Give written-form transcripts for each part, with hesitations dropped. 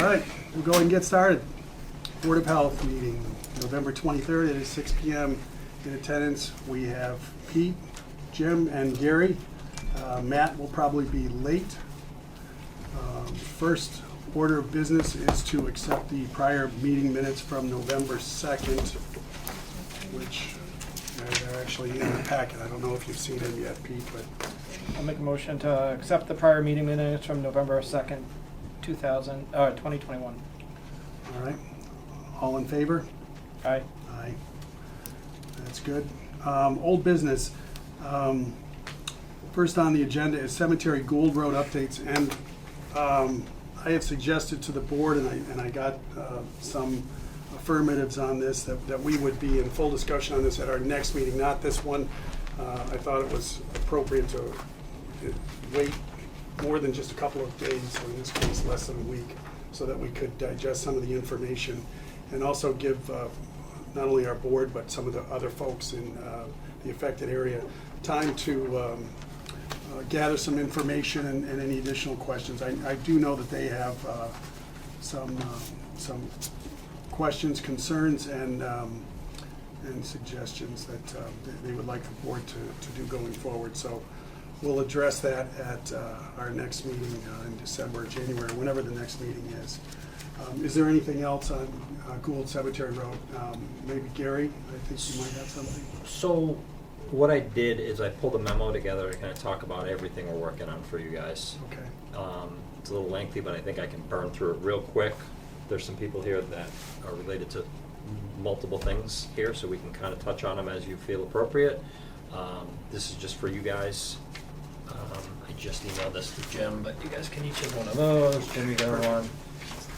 All right, we'll go ahead and get started. Board of Health meeting, November 23rd, it is 6 p.m. In attendance, we have Pete, Jim, and Gary. Matt will probably be late. First order of business is to accept the prior meeting minutes from November 2nd, which they're actually in the packet. I don't know if you've seen them yet, Pete, but I'll make a motion to accept the prior meeting minutes from November 2nd, 2021. all right. All in favor? Aye. Aye. That's good. Old business. First on the agenda is Cemetery Gould Road updates, and I have suggested to the board, and I got some affirmatives on this, that we would be in full discussion on this at our next meeting, not this one. I thought it was appropriate to wait more than just a couple of days, or in this case, less than a week, so that we could digest some of the information and also give not only our board, but some of the other folks in the affected area time to gather some information and any additional questions. I do know that they have some questions, concerns, and suggestions that they would like the board to do going forward. So we'll address that at our next meeting in December or January, whenever the next meeting is. Is there anything else on Gould Cemetery Road? Maybe Gary, I think you might have something. So what I did is I pulled a memo together to kind of talk about everything we're working on for you guys. Okay. It's a little lengthy, but I think I can burn through it real quick. There's some people here that are related to multiple things here, so we can kind of touch on them as you feel appropriate. This is just for you guys. I just emailed this to Jim, but you guys can each have one of those. Jim, you got one.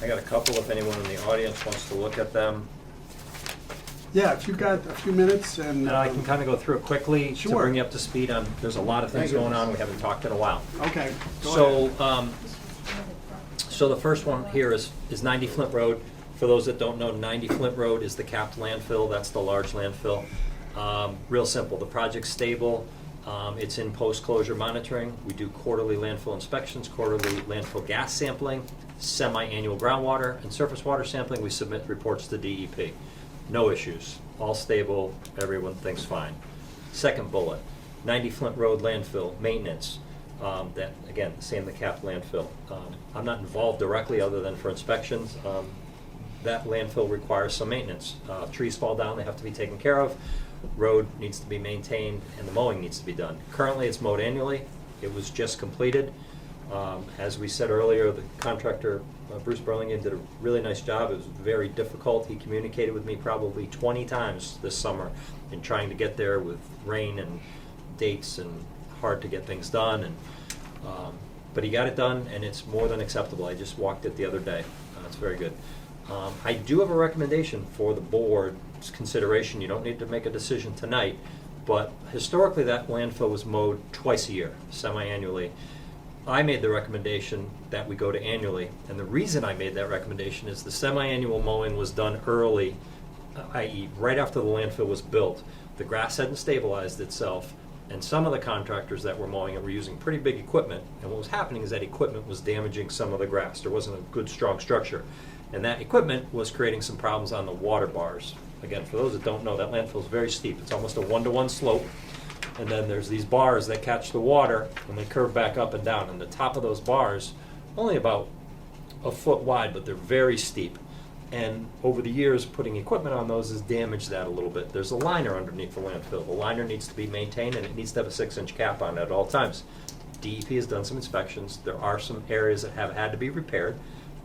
I got a couple if anyone in the audience wants to look at them. Yeah, if you've got a few minutes and. And I can kind of go through it quickly to Sure. bring you up to speed on, there's a lot of things Thank you. going on, we haven't talked in a while. Okay, go ahead. So the first one here is 90 Flint Road. For those that don't know, 90 Flint Road is the capped landfill, that's the large landfill. Real simple, the project's stable, it's in post-closure monitoring. We do quarterly landfill inspections, quarterly landfill gas sampling, semi-annual groundwater and surface water sampling. We submit reports to DEP. No issues, all stable, everyone thinks fine. Second bullet, 90 Flint Road landfill, maintenance. That, again, same the capped landfill. I'm not involved directly other than for inspections. That landfill requires some maintenance. Trees fall down, they have to be taken care of. Road needs to be maintained and the mowing needs to be done. Currently it's mowed annually. It was just completed. As we said earlier, the contractor, Bruce Burlingame, did a really nice job. It was very difficult. He communicated with me probably 20 times this summer in trying to get there with rain and dates and hard to get things done. And but he got it done and it's more than acceptable. I just walked it the other day. It's very good. I do have a recommendation for the board's consideration. You don't need to make a decision tonight, but historically that landfill was mowed twice a year, semi-annually. I made the recommendation that we go to annually, and the reason I made that recommendation is the semi-annual mowing was done early, i.e. right after the landfill was built. The grass hadn't stabilized itself, and some of the contractors that were mowing it were using pretty big equipment, and what was happening is that equipment was damaging some of the grass. There wasn't a good, strong structure, and that equipment was creating some problems on the water bars. Again, for those that don't know, that landfill is very steep. It's almost a one-to-one slope. And then there's these bars that catch the water and they curve back up and down. And the top of those bars, only about a foot wide, but they're very steep. And over the years, putting equipment on those has damaged that a little bit. There's a liner underneath the landfill. The liner needs to be maintained and it needs to have a 6-inch cap on it at all times. DEP has done some inspections. There are some areas that have had to be repaired.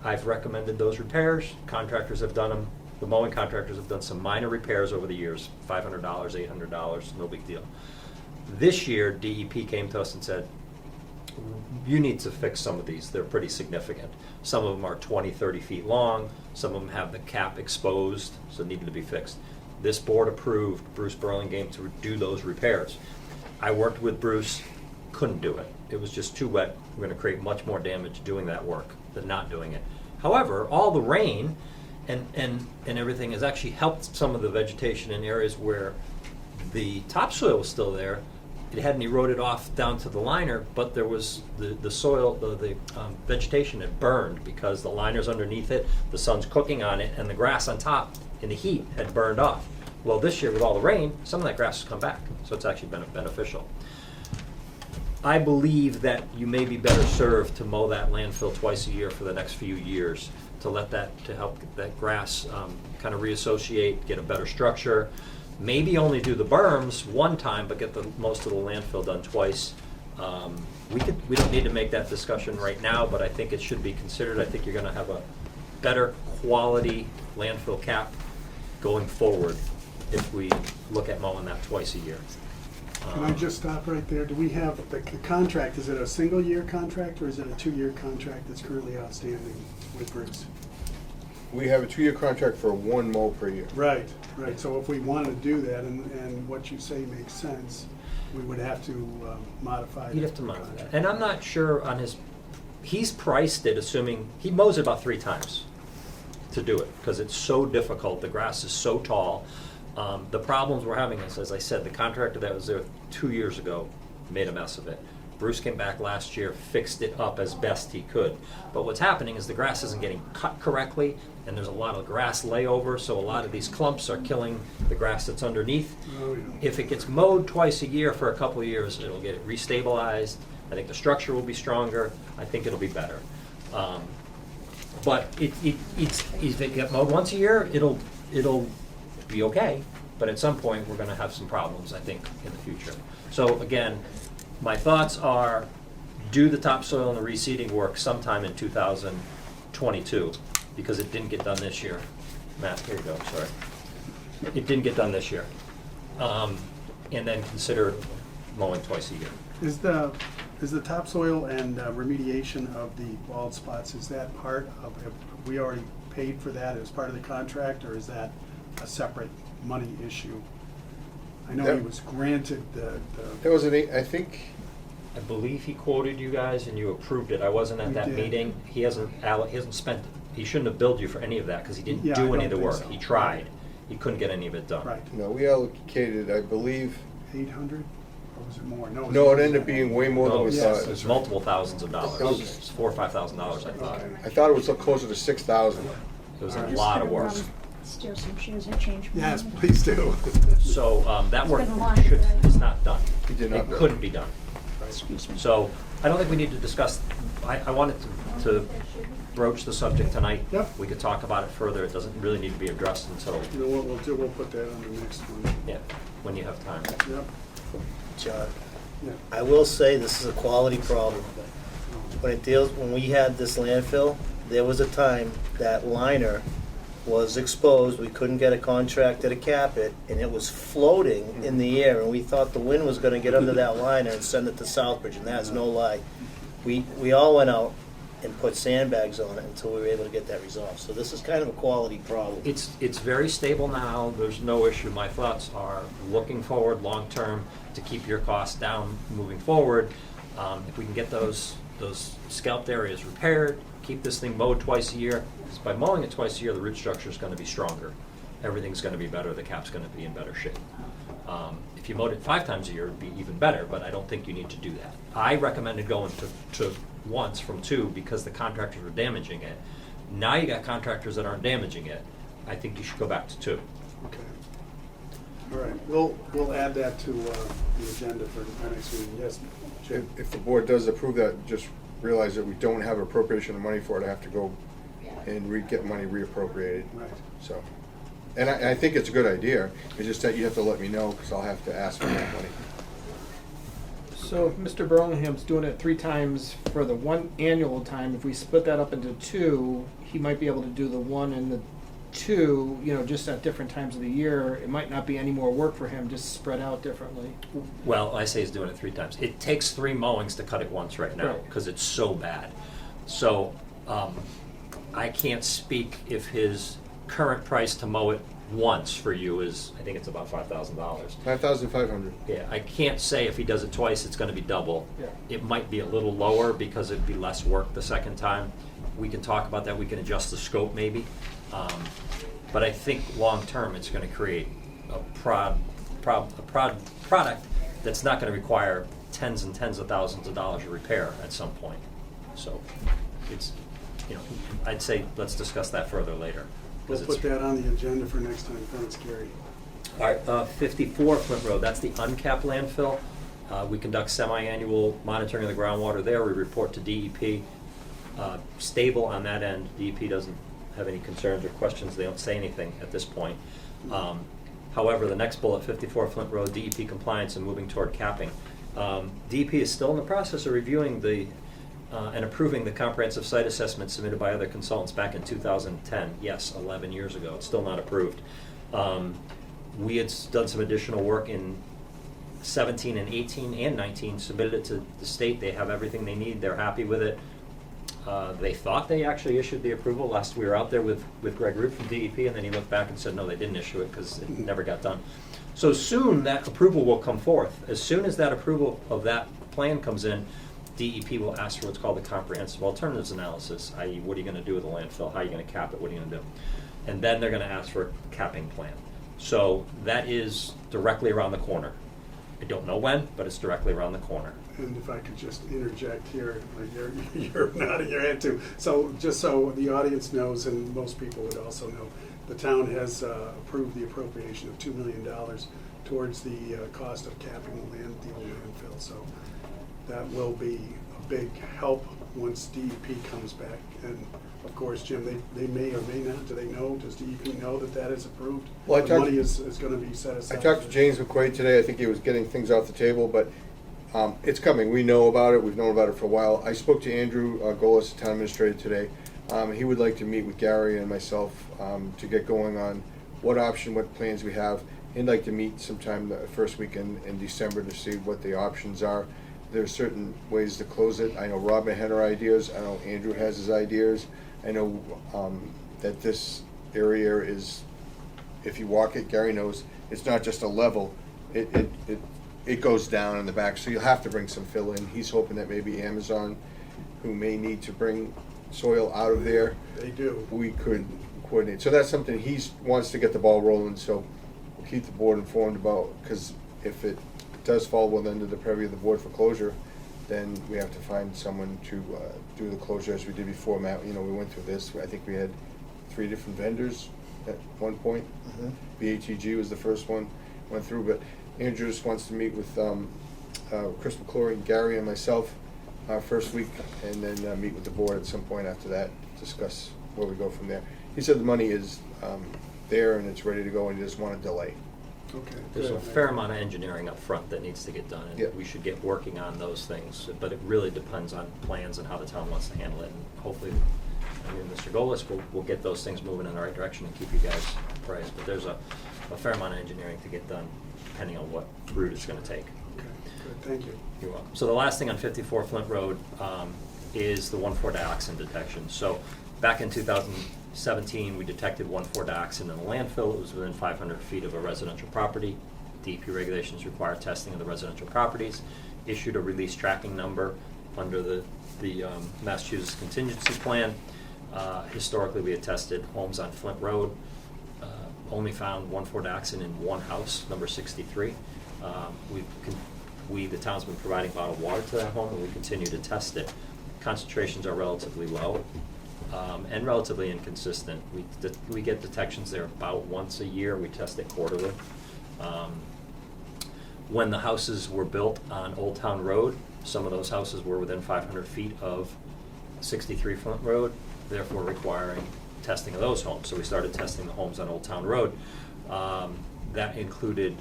I've recommended those repairs. Contractors have done them. The mowing contractors have done some minor repairs over the years, $500, $800, no big deal. This year, DEP came to us and said, you need to fix some of these. They're pretty significant. Some of them are 20, 30 feet long. Some of them have the cap exposed, so needed to be fixed. This board approved Bruce Burlingame to do those repairs. I worked with Bruce, couldn't do it. It was just too wet. We're going to create much more damage doing that work than not doing it. However, all the rain and everything has actually helped some of the vegetation in areas where the topsoil was still there. it hadn't eroded off down to the liner, but there was the soil, the vegetation had burned because the liner's underneath it, the sun's cooking on it, and the grass on top in the heat had burned off. Well, this year with all the rain, some of that grass has come back, so it's actually been beneficial. I believe that you may be better served to mow that landfill twice a year for the next few years, to let that, to help that grass kind of reassociate, get a better structure. Maybe only do the berms one time, but get the most of the landfill done twice. We don't need to make that discussion right now, but I think it should be considered. I think you're gonna have a better quality landfill cap going forward if we look at mowing that twice a year. Can I just stop right there? Do we have, the contract, is it a single-year contract or is it a 2-year contract that's currently outstanding with Bruce? We have a 2-year contract for 1 mow per year. Right, right. So if we wanted to do that, and what you say makes sense, we would have to modify. You'd that have to modify that. contract. And I'm not sure on his, he's priced it assuming, he mows it about 3 times to do it, because it's so difficult, the grass is so tall. The problems we're having is, as I said, the contractor that was there 2 years ago made a mess of it. Bruce came back last year, fixed it up as best he could. But what's happening is the grass isn't getting cut correctly, and there's a lot of grass layover, so a lot of these clumps are killing the grass that's underneath. Oh, yeah. If it gets mowed twice a year for a couple of years, it'll get it restabilized. I think the structure will be stronger. I think it'll be better. But if it get mowed once a year, it'll be okay. But at some point, we're gonna have some problems, I think, in the future. So again, my thoughts are do the topsoil and the reseeding work sometime in 2022, because it didn't get done this year. Matt, here you go, sorry. It didn't get done this year. And then consider mowing twice a year. Is the topsoil and remediation of the bald spots, is that part of, have we already paid for that as part of the contract, or is that a separate money issue? I know he That- was granted the That was I think, I believe he quoted you guys and you approved it. I wasn't at We that did. meeting. He hasn't spent, he shouldn't have billed you for any of that because he didn't Yeah, I do any of the don't think work. so. He tried. He couldn't get any of it done. right, no, we allocated, I believe, 800, or was it more? No, was no, more it than ended up that. being way more than No, we Yes, thought. that's it's right. multiple thousands of dollars. Okay. It's $4,000 or $5,000, I thought. Okay. I thought it was closer to 6,000. It was All a right. lot of work. Steal some shoes and change. Yes, please do. So that work been a lot, should, right? is not done. It did not It do it. couldn't be done. Excuse me. So I don't think we need to discuss, I wanted to broach the subject tonight. Yep. We could talk about it further. It doesn't really need to be addressed until, You know what we'll do, we'll put that on the next one. yeah, when you have time. Yep, John, yeah. I will say this is a quality problem. When we had this landfill, there was a time that liner was exposed, we couldn't get a contractor to cap it, and it was floating in the air, and we thought the wind was gonna get under that liner and send it to Southbridge, and that's no lie. We all went out and put sandbags on it until we were able to get that resolved. So this is kind of a quality problem. It's very stable now, there's no issue. My thoughts are looking forward, long-term, to keep your costs down moving forward. If we can get those scalped areas repaired, keep this thing mowed twice a year, 'cause by mowing it twice a year, the root structure's gonna be stronger. Everything's gonna be better, the cap's gonna be in better shape. If you mowed it 5 times a year, it'd be even better, but I don't think you need to do that. I recommended going to once from 2 because the contractors were damaging it. Now you got contractors that aren't damaging it. I think you should go back to 2. Okay. All right, we'll add that to the agenda for our next meeting. Yes, Jim? If the board does approve that, just realize that we don't have appropriation of money for it. I have to go and get money reappropriated. Right. So, and I think it's a good idea. It's just that you have to let me know because I'll have to ask for that money. So if Mr. Burlingham's doing it 3 times for the one annual time, if we split that up into 2, he might be able to do the 1 and the 2, just at different times of the year. It might not be any more work for him, just spread out differently. Well, I say he's doing it 3 times. It takes 3 mowings to cut it once right now Right. because it's so bad. So I can't speak if his current price to mow it once for you is, I think it's about $5,000. 5,500. Yeah, I can't say if he does it twice, it's gonna be double. Yeah. It might be a little lower because it'd be less work the second time. We can talk about that, we can adjust the scope maybe. But I think long-term, it's gonna create a product that's not gonna require tens and tens of thousands of dollars of repair at some point. So it's, you know, I'd say let's discuss that further later. 'cause We'll it's- put that on the agenda for next time. Thanks, Gary. All right, 54 Flint Road, that's the uncapped landfill. We conduct semi-annual monitoring of the groundwater there. We report to DEP. Stable on that end. DEP doesn't have any concerns or questions. They don't say anything at this point. However, the next bullet, 54 Flint Road, DEP compliance and moving toward capping. DEP is still in the process of reviewing and approving the comprehensive site assessment submitted by other consultants back in 2010. Yes, 11 years ago. It's still not approved. We had done some additional work in 17 and 18 and 19, submitted it to the state. They have everything they need. They're happy with it. They thought they actually issued the approval. Last we were out there with Greg Root from DEP, and then he looked back and said, no, they didn't issue it because it never got done. So soon that approval will come forth. As soon as that approval of that plan comes in, DEP will ask for what's called the comprehensive alternatives analysis, i.e. what are you going to do with the landfill, how are you going to cap it, what are you going to do? And then they're going to ask for a capping plan. So that is directly around the corner. I don't know when, but it's directly around the corner. And if I could just interject here, like you're nodding your head too. So just so the audience knows, and most people would also know, the town has approved the appropriation of $2 million towards the cost of capping the old landfill. So that will be a big help once DEP comes back. And of course, Jim, they may or may not. Do they know? Does DEP know that that is approved? Well, The money is going to be set I aside. talked to James McQuaid today. I think he was getting things off the table, but it's coming. We know about it. We've known about it for a while. I spoke to Andrew Golis, the town administrator, today. He would like to meet with Gary and myself to get going on what option, what plans we have. He'd like to meet sometime the first week in December to see what the options are. There's certain ways to close it. I know Robin had her ideas. I know Andrew has his ideas. I know that this area is, if you walk it, Gary knows, it's not just a level. It goes down in the back, so you'll have to bring some fill in. He's hoping that maybe Amazon, who may need to bring soil out of there, They do. we could coordinate. So that's something he wants to get the ball rolling, so we'll keep the board informed about, because if it does fall well under the purview of the board for closure, then we have to find someone to do the closure as we did before. Matt, we went through this. I think we had 3 different vendors at one point. BATG was the first one went through, but Andrew just wants to meet with Chris McClory and Gary and myself first week, and then meet with the board at some point after that, discuss where we go from there. He said the money is there and it's ready to go, and he doesn't want to delay. Okay. There's a good. fair amount of engineering up front that needs to get done, Yeah. and we should get working on those things. But it really depends on plans and how the town wants to handle it. And hopefully, Mr. Golis will get those things moving in the right direction and keep you guys apprised. But there's a fair amount of engineering to get done, depending on what route it's going to take. Okay, good. Thank you. You're welcome. So the last thing on 54 Flint Road is the 1,4-dioxin detection. So back in 2017, we detected 1,4-dioxin in the landfill. It was within 500 feet of a residential property. DEP regulations require testing of the residential properties. Issued a release tracking number under the Massachusetts contingency plan. Historically, we had tested homes on Flint Road. Only found 1,4-dioxin in one house, number 63. The town's been providing bottled water to that home, and we continue to test it. Concentrations are relatively low and relatively inconsistent. We get detections there about once a year. We test it quarterly. When the houses were built on Old Town Road, some of those houses were within 500 feet of 63 Flint Road, therefore requiring testing of those homes. So we started testing the homes on Old Town Road. That included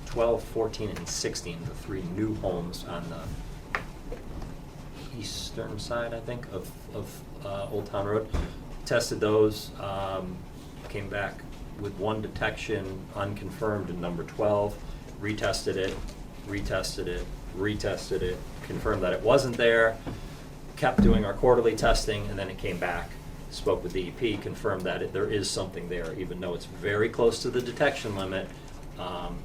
12, 14, and 16, the 3 new homes on the eastern side, I think, of Old Town Road. Tested those, came back with 1 detection, unconfirmed in number 12, retested it, confirmed that it wasn't there, kept doing our quarterly testing, and then it came back, spoke with DEP, confirmed that there is something there, even though it's very close to the detection limit. Don't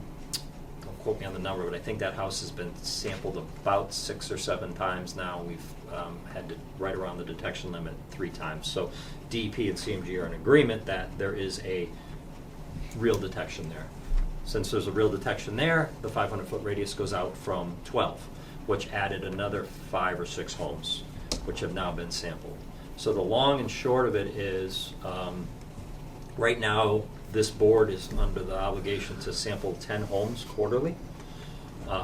quote me on the number, but I think that house has been sampled about 6 or 7 times now. We've had to right around the detection limit 3 times. So DEP and CMG are in agreement that there is a real detection there. Since there's a real detection there, the 500-foot radius goes out from 12, which added another 5 or 6 homes, which have now been sampled. So the long and short of it is, right now, this board is under the obligation to sample 10 homes quarterly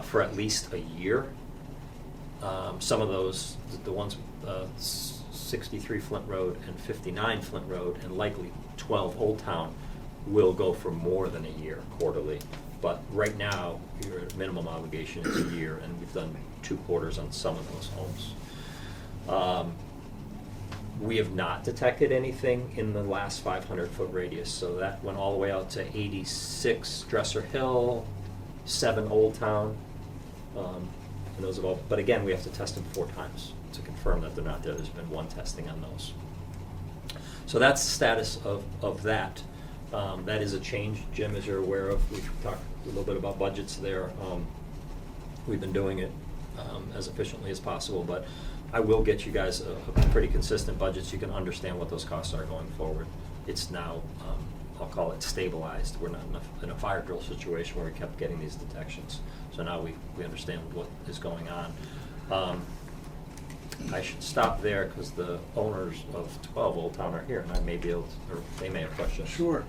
for at least a year. Some of those, the ones 63 Flint Road and 59 Flint Road, and likely 12 Old Town, will go for more than a year quarterly. But right now, your minimum obligation is a year, and we've done 2 quarters on some of those homes. We have not detected anything in the last 500-foot radius, so that went all the way out to 86 Dresser Hill, 7 Old Town, and those have all. But again, we have to test them 4 times to confirm that they're not there. There's been 1 testing on those. So that's the status of that. That is a change, Jim, as you're aware of. We've talked a little bit about budgets there. We've been doing it as efficiently as possible, but I will get you guys a pretty consistent budget so you can understand what those costs are going forward. It's now, I'll call it stabilized. We're not in a fire drill situation where we kept getting these detections. So now we understand what is going on. I should stop there because the owners of 12 Old Town are here, and I may be able to, or they may have questions. Sure.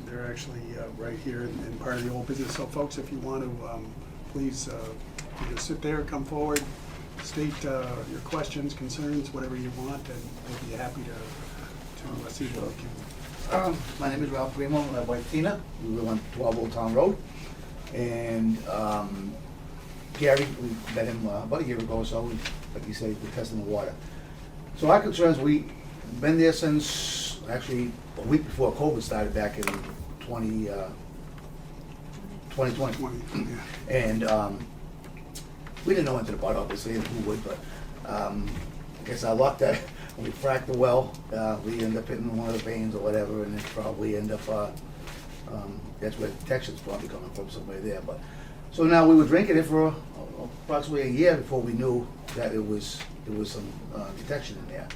They're actually right here in part of the old business. So folks, if you want to, please either sit there, come forward, state your questions, concerns, whatever you want, and we'll be happy to see what we can. My name is Ralph Primo, my wife Tina. We live on 12 Old Town Road. And Gary, we met him about a year ago or so. Like you said, we're testing the water. So our concerns, we've been there since actually a week before COVID started back in 2020. 20, yeah. And we didn't know anything about it, obviously, and who would, but I guess our luck that when we fracked the well, we end up hitting one of the veins or whatever, and then probably end up, that's where the detection's probably coming from, somewhere there. But so now we were drinking it for approximately a year before we knew that there was some detection in there.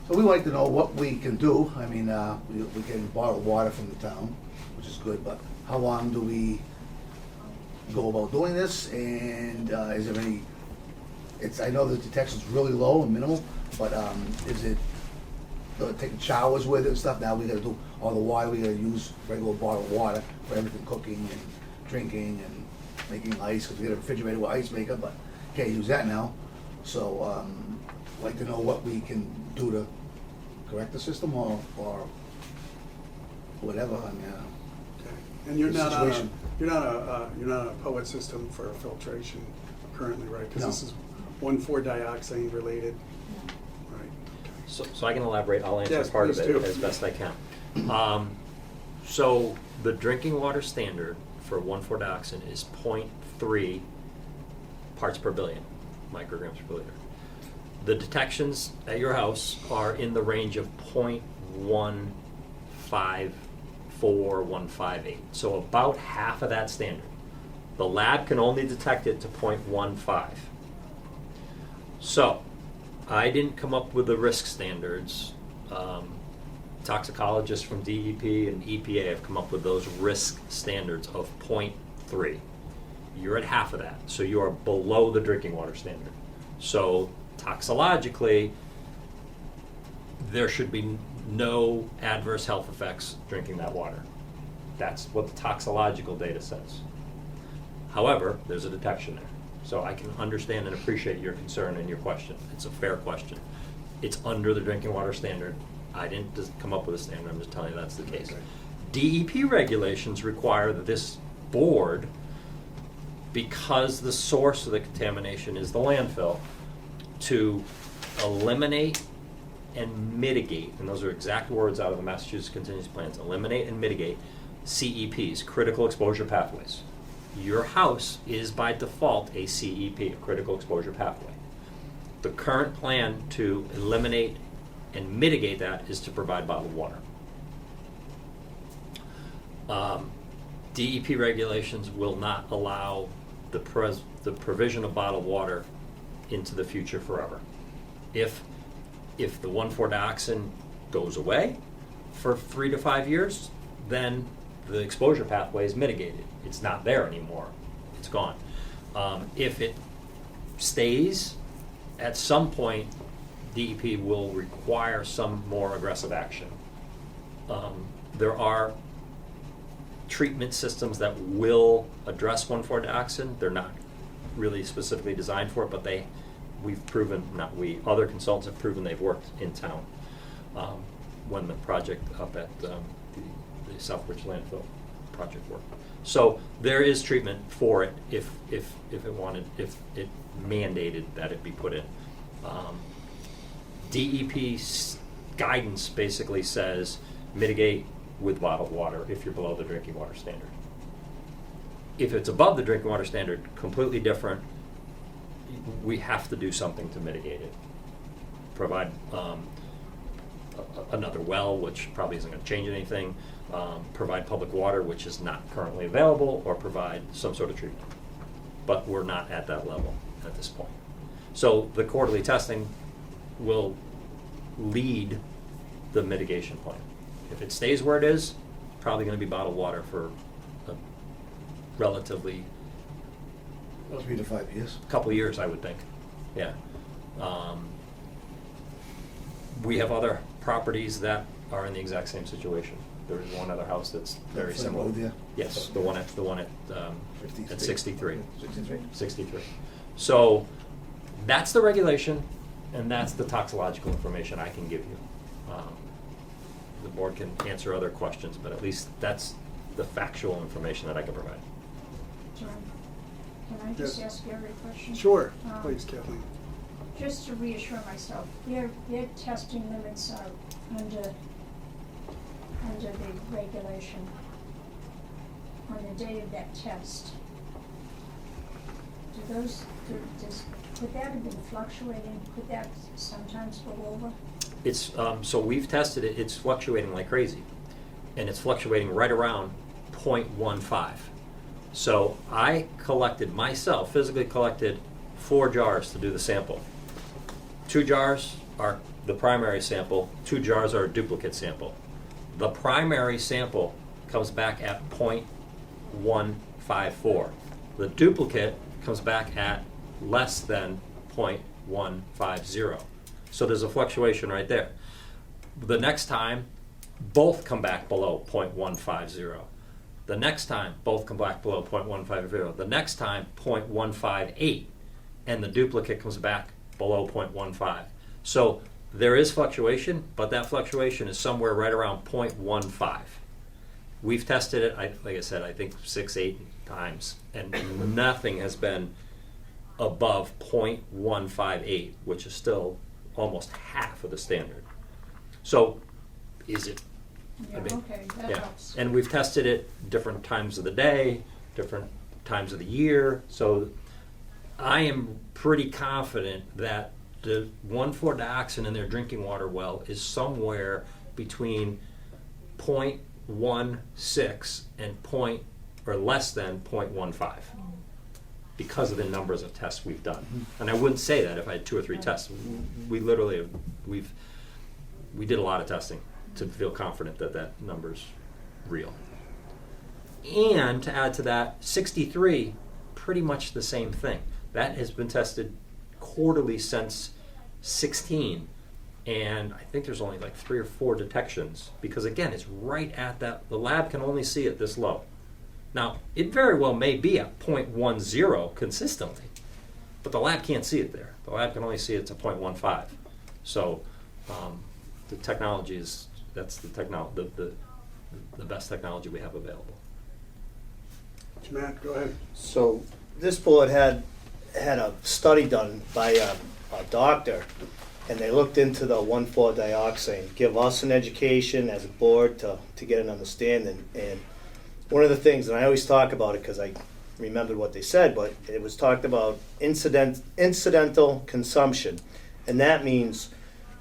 So we like to know what we can do. I mean, we can borrow water from the town, which is good, but how long do we go about doing this, and is there any, I know the detection's really low and minimal, but is it taking showers with it and stuff? Now we gotta do all the water, we gotta use regular bottled water for everything, cooking and drinking and making ice, because we got a refrigerator with ice maker, but can't use that now. So I'd like to know what we can do to correct the system or whatever. I mean, Okay. And you're The not on a, situation. you're not a POET system for filtration currently, right? Because No. this is 1,4-dioxane related, right? So I can elaborate. I'll answer Yes, part of please it do. as best I can. So the drinking water standard for 1,4-dioxane is 0.3 parts per billion, micrograms per liter. The detections at your house are in the range of 0.154, 158. So about half of that standard. The lab can only detect it to 0.15. So I didn't come up with the risk standards. Toxicologists from DEP and EPA have come up with those risk standards of 0.3. You're at half of that, so you are below the drinking water standard. So toxicologically, there should be no adverse health effects drinking that water. That's what the toxicological data says. However, there's a detection there. So I can understand and appreciate your concern and your question. It's a fair question. It's under the drinking water standard. I didn't just come up with a standard, I'm just telling you that's the case. DEP regulations require that this board, because the source of the contamination is the landfill, to eliminate and mitigate, and those are exact words out of the Massachusetts contingency plans, eliminate and mitigate CEPs, critical exposure pathways. Your house is by default a CEP, a critical exposure pathway. The current plan to eliminate and mitigate that is to provide bottled water. DEP regulations will not allow the provision of bottled water into the future forever. If the 1,4-dioxane goes away for 3 to 5 years, then the exposure pathway is mitigated. It's not there anymore. It's gone. If it stays, at some point, DEP will require some more aggressive action. There are treatment systems that will address 1,4-dioxin. They're not really specifically designed for it, but we've proven, not we, other consultants have proven they've worked in town when the project up at the Southbridge landfill project worked. So there is treatment for it if it mandated that it be put in. DEP's guidance basically says mitigate with bottled water if you're below the drinking water standard. If it's above the drinking water standard, completely different. We have to do something to mitigate it. Provide another well, which probably isn't going to change anything. Provide public water, which is not currently available, or provide some sort of treatment. But we're not at that level at this point. So the quarterly testing will lead the mitigation plan. If it stays where it is, probably going to be bottled water for a relatively 3 to 5 years. couple of years, I would think. Yeah. We have other properties that are in the exact same situation. There is one other house that's very Flint similar. Road, yeah. Yes, the one at 63. 63. 63. So that's the regulation, and that's the toxicological information I can give you. The board can answer other questions, but at least that's the factual information that I can provide. John, can I just Yes. ask Gary a question? Sure, please, Kathleen. Just to reassure myself, their testing limits are under the regulation on the day of that test. Could that have been fluctuating? Could that sometimes go over? It's, so we've tested it, it's fluctuating like crazy. And it's fluctuating right around 0.15. So I physically collected 4 jars to do the sample. 2 jars are the primary sample, 2 jars are a duplicate sample. The primary sample comes back at 0.154. The duplicate comes back at less than 0.150. So there's a fluctuation right there. The next time, both come back below 0.150. The next time, both come back below 0.150. The next time, 0.158. And the duplicate comes back below 0.15. So there is fluctuation, but that fluctuation is somewhere right around 0.15. We've tested it, like I said, I think 6-8 times, and nothing has been above 0.158, which is still almost half of the standard. So, is it? Yeah, okay, that Yeah, helps. and we've tested it different times of the day, different times of the year. So, I am pretty confident that the 1,4-dioxin in their drinking water well is somewhere between 0.16 and or less than 0.15 because of the numbers of tests we've done. And I wouldn't say that if I had 2 or 3 tests. We literally we did a lot of testing to feel confident that that number's real. And to add to that, 63, pretty much the same thing. That has been tested quarterly since 16, and I think there's only like 3 or 4 detections because again, it's right at that. The lab can only see it this low. Now, it very well may be at 0.10 consistently, but the lab can't see it there. The lab can only see it to 0.15. So the technology is the best technology we have available. Matt, go ahead. So this board had a study done by a doctor, and they looked into the 1,4-dioxane, give us an education as a board to get an understanding. And one of the things, and I always talk about it because I remembered what they said, but it was talked about incidental consumption. And that means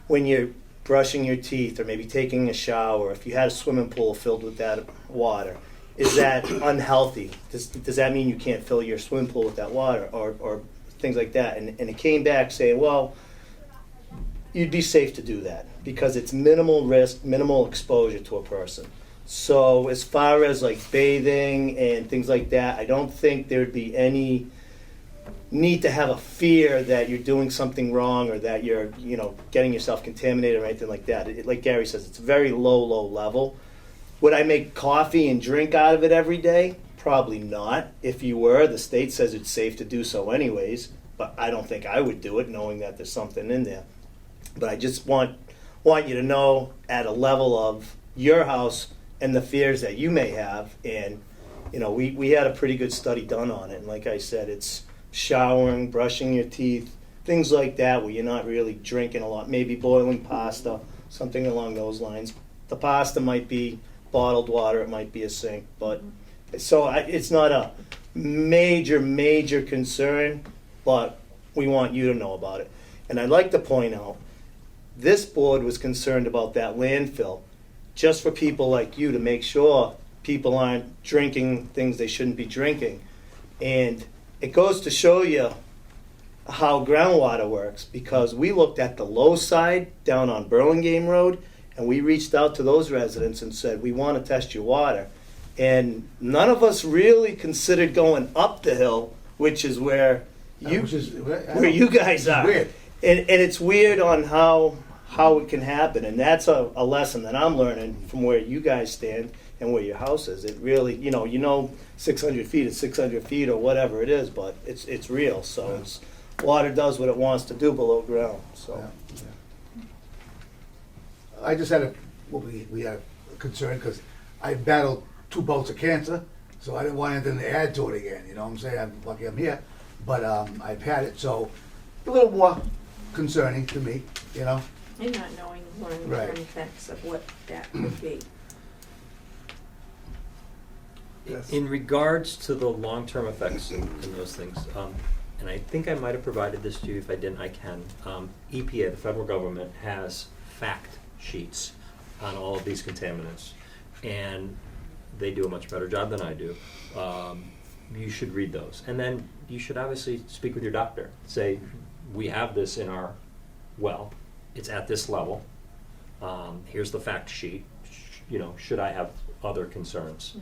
when you're brushing your teeth or maybe taking a shower, if you had a swimming pool filled with that water, is that unhealthy? Does that mean you can't fill your swimming pool with that water or things like that? And it came back saying, well, you'd be safe to do that because it's minimal risk, minimal exposure to a person. So as far as like bathing and things like that, I don't think there'd be any need to have a fear that you're doing something wrong or that you're, you know, getting yourself contaminated or anything like that. Like Gary says, it's very low level. Would I make coffee and drink out of it every day? Probably not. If you were, the state says it's safe to do so anyways, but I don't think I would do it knowing that there's something in there. But I just want you to know at a level of your house and the fears that you may have. And, you know, we had a pretty good study done on it. And like I said, it's showering, brushing your teeth, things like that where you're not really drinking a lot. Maybe boiling pasta, something along those lines. The pasta might be bottled water, it might be a sink. But so it's not a major concern, but we want you to know about it. And I'd like to point out, this board was concerned about that landfill just for people like you to make sure people aren't drinking things they shouldn't be drinking. And it goes to show you how groundwater works, because we looked at the low side down on Burlingame Road, and we reached out to those residents and said, we want to test your water. And none of us really considered going up the hill, which is where you guys are. Weird. And it's weird on how it can happen, and that's a lesson that I'm learning from where you guys stand and where your house is. It really, you know, 600 feet is 600 feet or whatever it is, but it's real. So it's, water does what it wants to do below ground. So I just had we had a concern because I battled 2 bouts of cancer, so I didn't want anything to add to it again. You know what I'm saying? I'm lucky I'm here, but I've had it, so a little more concerning to me. You know. And not knowing long-term Right. effects of what that could be. Yes. In regards to the long-term effects and those things, and I think I might have provided this to you. If I didn't, I can. EPA, the federal government, has fact sheets on all of these contaminants, and they do a much better job than I do. You should read those, and then you should obviously speak with your doctor. Say, we have this in our well. It's at this level. Here's the fact sheet. Should I have other concerns?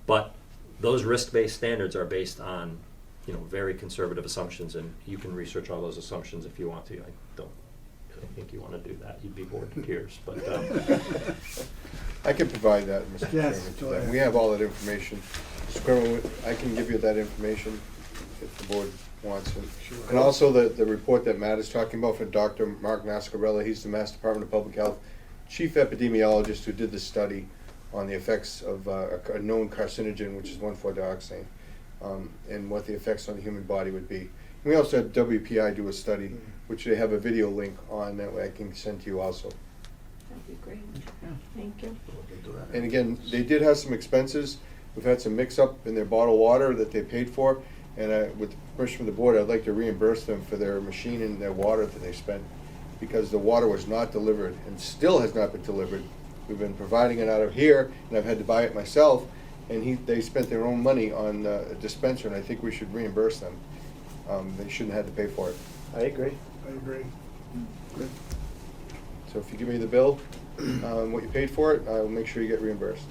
But those risk-based standards are based on, very conservative assumptions, and you can research all those assumptions if you want to. I don't really think you want to do that. You'd be bored to tears. But I can provide that, Mr. Yes, Chairman. go to that. ahead. We have all that information. Mr. Chairman, I can give you that information if the board wants it. Sure. And also the report that Matt is talking about for Dr. Mark Nascarella. He's the Mass Department of Public Health chief epidemiologist who did the study on the effects of a known carcinogen, which is 1,4-dioxane, and what the effects on the human body would be. We also had WPI do a study, which they have a video link on that I can send to you also. That'd be great. Thank you. And again, they did have some expenses. We've had some mix-up in their bottled water that they paid for, and with the permission from the board, I'd like to reimburse them for their machine and their water that they spent, because the water was not delivered and still has not been delivered. We've been providing it out of here, and I've had to buy it myself, and they spent their own money on a dispenser, and I think we should reimburse them. They shouldn't have had to pay for it. I agree. I agree. Good. So if you give me the bill, what you paid for it, I will make sure you get reimbursed.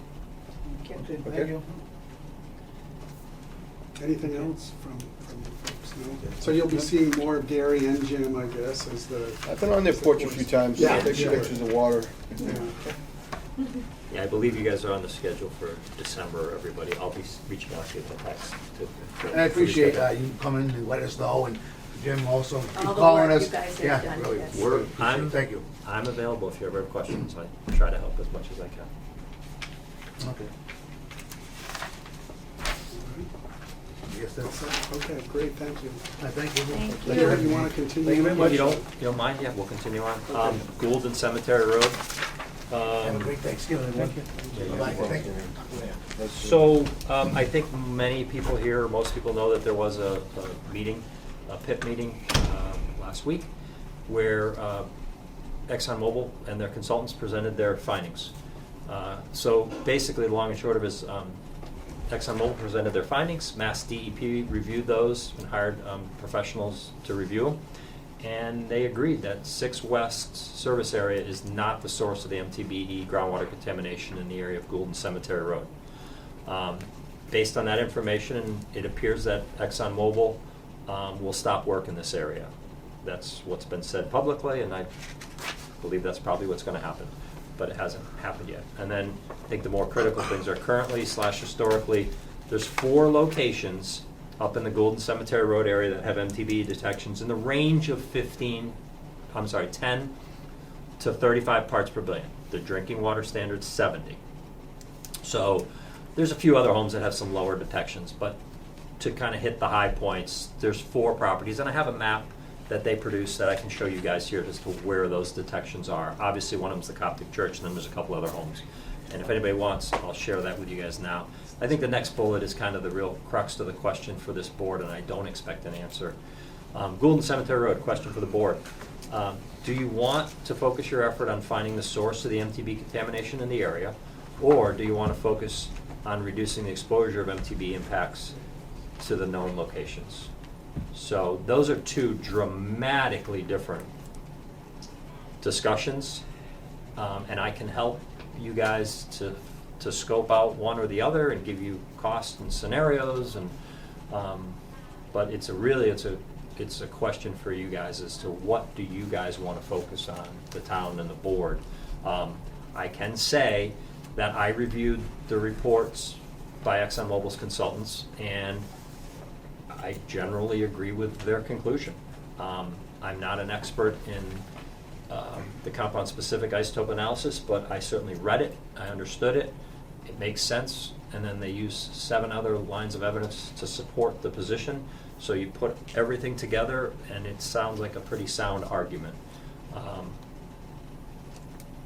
Thank you. Okay, Okay. thank you. Anything else from folks? No? So you'll be seeing more of Gary and Jim, I guess, as the. I've been on their porch a few times, Yeah, taking sure. pictures of water. Yeah. yeah, I believe you guys are on the schedule for December, everybody. I'll be reaching out to you by text. And I appreciate you coming and let us know, and Jim also keep All the calling work us. you guys have Yeah, done, really. yes. Really appreciate I'm- it. Thank you. I'm available if you ever have questions. I try to help as much as I can. Okay. Yes, that's it. Okay, great, thank you. Thank you. Thank Do you. you want to continue? Thank you very much. If you don't mind, yeah, we'll continue on. Gould and Cemetery Road. Have a great Thanksgiving. Thank you. Bye-bye. Thank you. So, I think many people here, most people know that there was a meeting, a PIP meeting last week, where ExxonMobil and their consultants presented their findings. So basically, the long and short of it is ExxonMobil presented their findings, Mass DEP reviewed those and hired professionals to review them. and they agreed that 6 West service area is not the source of the MTBE groundwater contamination in the area of Goulden Cemetery Road. Based on that information, it appears that ExxonMobil will stop work in this area. That's what's been said publicly, and I believe that's probably what's going to happen, but it hasn't happened yet. And then I think the more critical things are currently / historically, there's 4 locations up in the Goulden Cemetery Road area that have MTBE detections in the range of 10 to 35 parts per billion. The drinking water standard's 70. So there's a few other homes that have some lower detections, but to kind of hit the high points, there's 4 properties, and I have a map that they produced that I can show you guys here as to where those detections are. Obviously, one of them's the Coptic Church, and then there's a couple other homes. And if anybody wants, I'll share that with you guys now. I think the next bullet is kind of the real crux to the question for this board, and I don't expect an answer. Goulden Cemetery Road, question for the board. Do you want to focus your effort on finding the source of the MTB contamination in the area, or do you want to focus on reducing the exposure of MTB impacts to the known locations? So those are 2 dramatically different discussions, and I can help you guys to scope out one or the other and give you costs and scenarios, and but it's a question for you guys as to what do you guys want to focus on, the town and the board. I can say that I reviewed the reports by ExxonMobil's consultants, and I generally agree with their conclusion. I'm not an expert in the compound-specific isotope analysis, but I certainly read it, I understood it, it makes sense, and then they use 7 other lines of evidence to support the position. So you put everything together, and it sounds like a pretty sound argument.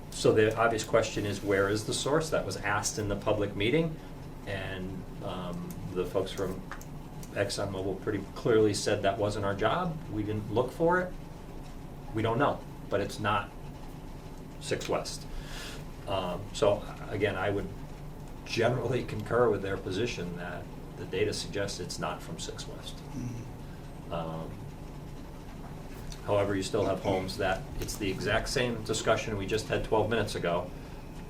So the obvious question is, where is the source? That was asked in the public meeting, and the folks from ExxonMobil pretty clearly said that wasn't our job. We didn't look for it. We don't know, but it's not 6 West. So again, I would generally concur with their position that the data suggests it's not from 6 West. However, you still have homes that it's the exact same discussion we just had 12 minutes ago.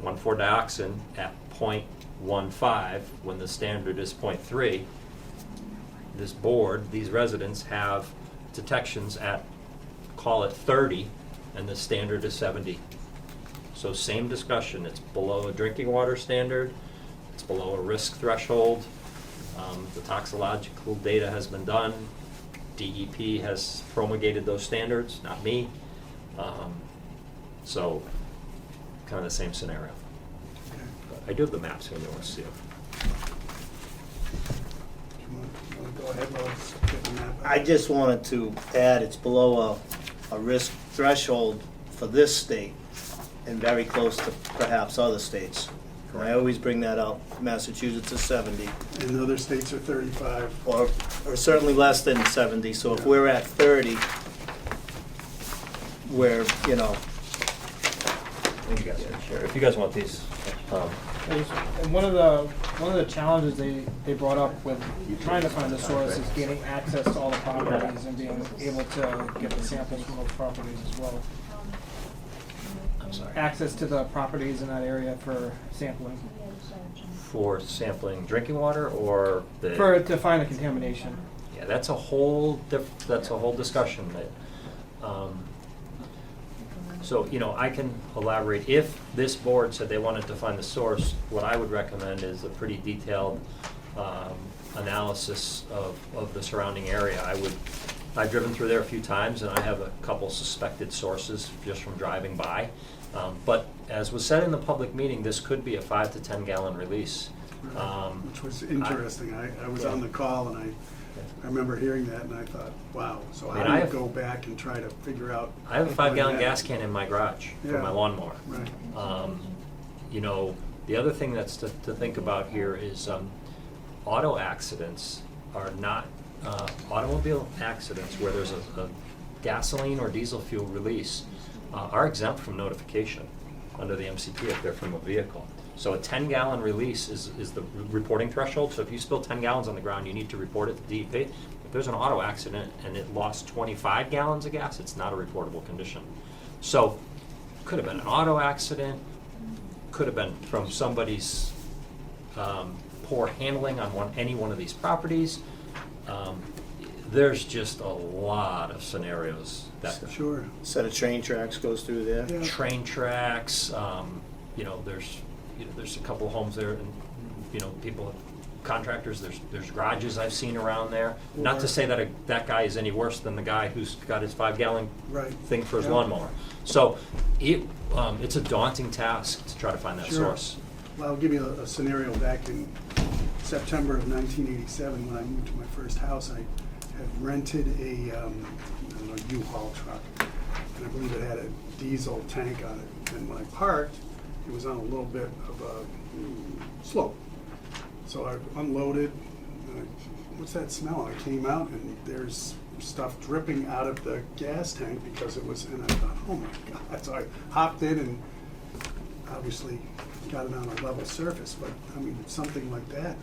1,4-dioxin at 0.15 when the standard is 0.3. This board, these residents have detections at, call it 30, and the standard is 70. So same discussion, it's below a drinking water standard, it's below a risk threshold. The toxicological data has been done. DEP has promulgated those standards, not me. So kind of the same scenario. I do have the maps here, you want to see them. You want to go ahead, let's get the map. I just wanted to add, it's below a risk threshold for this state and very close to perhaps other states. And I always bring that up. Massachusetts is 70, And other states are 35. or certainly less than 70. So if we're at 30, we're, you know, You guys can share. If you guys want these. And one of the challenges they brought up with trying to find the source is gaining access to all the properties and being able to get the samples from those properties as well. I'm sorry. Access to the properties in that area for sampling, For sampling drinking water or the? to find the contamination. Yeah, that's a whole discussion that, so, you know, I can elaborate. If this board said they wanted to find the source, what I would recommend is a pretty detailed analysis of the surrounding area. I've driven through there a few times, and I have a couple suspected sources just from driving by. But as was said in the public meeting, this could be a 5 to 10 gallon release. Which was interesting. I was on the call, and I remember hearing that, and I thought, wow. So I mean, how do I you have- go back and try to figure out? I have a 5 gallon what gas happened? can in my garage for Yeah. my lawnmower. Right. You know, the other thing that's to think about here is auto accidents are not, automobile accidents where there's a gasoline or diesel fuel release are exempt from notification under the MCP if they're from a vehicle. So a 10 gallon release is the reporting threshold. So if you spill 10 gallons on the ground, you need to report it to DEP. If there's an auto accident and it lost 25 gallons of gas, it's not a reportable condition. So, could have been an auto accident, could have been from somebody's poor handling on any one of these properties. There's just a lot of scenarios that Sure. Set of train tracks goes through there. Yeah. train tracks. There's a couple homes there, and people, contractors. There's garages I've seen around there. Not to say that that guy is any worse than the guy who's got his 5-gallon Right. thing for his Yeah. lawnmower. So it's a daunting task to try to find that Sure. source. Well, I'll give you a scenario. Back in September of 1987, when I moved to my first house, I had rented a U-Haul truck, and I believe it had a diesel tank on it. And when I parked, it was on a little bit of a slope. So I unloaded. What's that smell? And I came out, and there's stuff dripping out of the gas tank because it was. And I thought, oh my God! So I hopped in and obviously got it on a level surface. But I mean, something like that,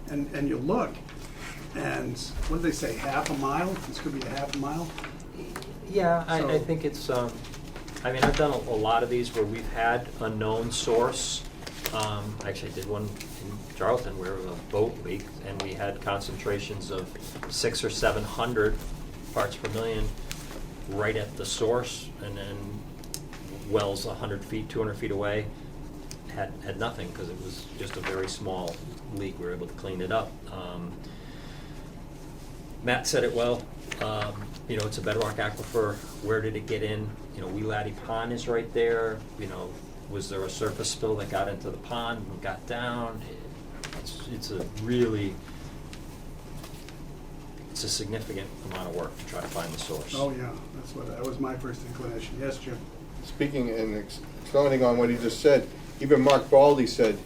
and you look, and what did they say? Half a mile? This could be a half a mile. Yeah, I So- think it's, I've done a lot of these where we've had a known source. Actually, I did one in Charlton where a boat leaked, and we had concentrations of 600 or 700 parts per million right at the source, and then wells 100 feet, 200 feet away had nothing because it was just a very small leak. We were able to clean it up. Matt said it well. It's a bedrock aquifer. Where did it get in? Wee Laddie Pond is right there. Was there a surface spill that got into the pond and got down? It's a significant amount of work to try to find the source. Oh yeah, that was my first inclination. Yes, Jim. Speaking and expounding on what he just said, even Mark Baldy said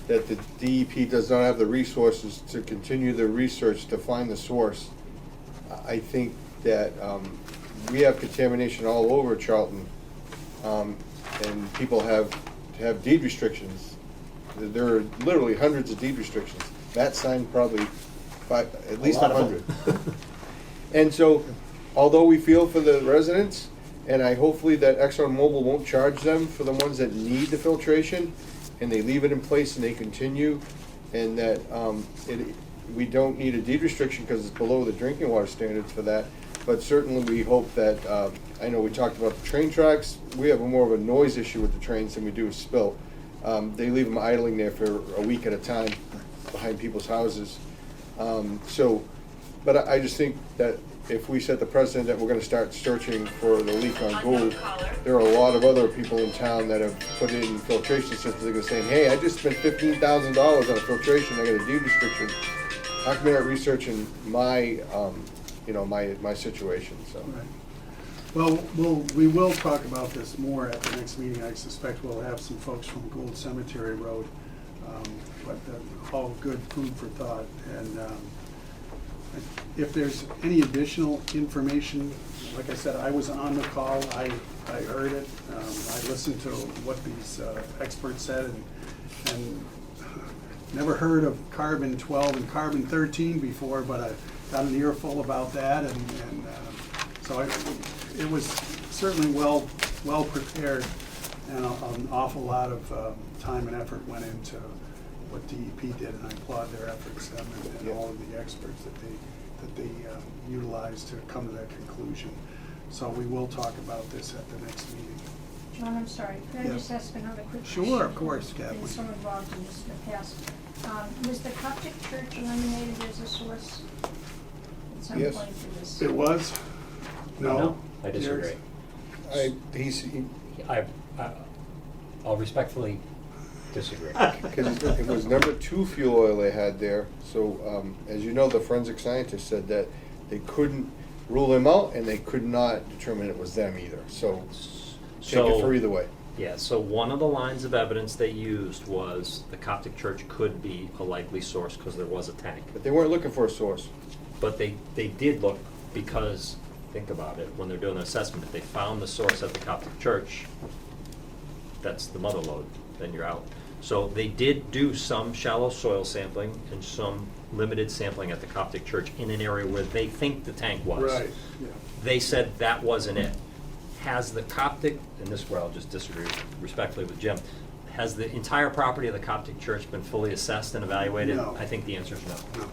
that the DEP does not have the resources to continue the research to find the source. I think that we have contamination all over Charlton, and people have deed restrictions. There are literally hundreds of deed restrictions. Matt signed probably at least A lot of 100. And so, although we feel for the residents, and hopefully that ExxonMobil won't charge them for the ones that need the filtration, and they leave it in place and they continue, and that we don't need a deed restriction because it's below the drinking water standards for that. But certainly we hope that, I know we talked about the train tracks. We have more of a noise issue with the trains than we do a spill. They leave them idling there for a week at a time behind people's houses. But I just think that if we set the precedent that we're gonna start searching for the leak on Gould, there are a lot of other people in town that have put in filtration systems. They're gonna say, hey, I just spent $15,000 on a filtration, I got a deed restriction. How come you're not researching my situation, so. Right. Well, we will talk about this more at the next meeting. I suspect we'll have some folks from Gould Cemetery Road, but all good food for thought. And if there's any additional information, like I said, I was on the call. I heard it. I listened to what these experts said, and never heard of carbon 12 and carbon 13 before, but I got an earful about that, and so it was certainly well prepared, and an awful lot of time and effort went into what DEP did, and I applaud their efforts, and all of the experts that they utilized to come to that conclusion. So we will talk about this at the next meeting. John, I'm sorry, could I Yes. just ask another quick question? Sure, of course, Been Kathleen. so involved in this in the past. Was the Coptic Church eliminated as a source at some Yes. point in this? It was? No? I disagree. I'll respectfully disagree. Because it was number 2 fuel oil they had there, so as you know, the forensic scientist said that they couldn't rule him out, and they could not determine it was them either, so take it for either way. Yeah, so one of the lines of evidence they used was the Coptic Church could be a likely source because there was a tank. But they weren't looking for a source. But they did look because, think about it, when they're doing the assessment, if they found the source at the Coptic Church, that's the mother lode, then you're out. So they did do some shallow soil sampling and some limited sampling at the Coptic Church in an area where they think the tank was. Right, yeah. They said that wasn't it. Has the Coptic, and this is where I'll just disagree respectfully with Jim, has the entire property of the Coptic Church been fully assessed and evaluated? No. I think the answer is no. No.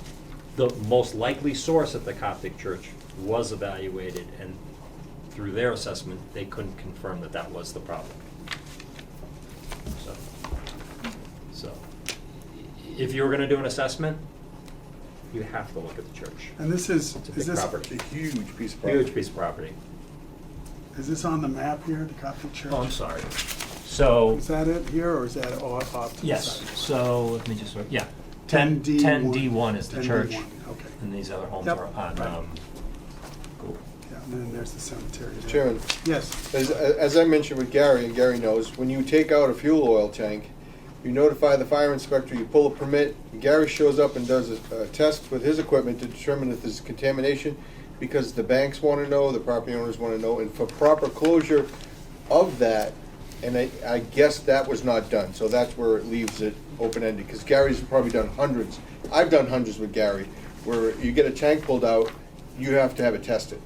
The most likely source at the Coptic Church was evaluated, and through their assessment, they couldn't confirm that that was the problem. So, if you were gonna do an assessment, you have to look at the church. And this is It's a is big this, property. It's a huge piece of property. Huge piece of property. is this on the map here, the Coptic Church? Oh, I'm sorry. So, Is that it here, or is that off to the yes, side? so, let me just, yeah. 10D1. 10D1 is the 10D1, church, okay. and these other homes Yep, are on, right. cool. Yeah, and then there's the cemetery there. Chairman, Yes, as I mentioned with Gary, and Gary knows, when you take out a fuel oil tank, you notify the fire inspector, you pull a permit, Gary shows up and does a test with his equipment to determine if there's contamination, because the banks want to know, the property owners want to know, and for proper closure of that, and I guess that was not done, so that's where it leaves it open-ended, because Gary's probably done hundreds, I've done hundreds with Gary, where you get a tank pulled out, you have to have it tested.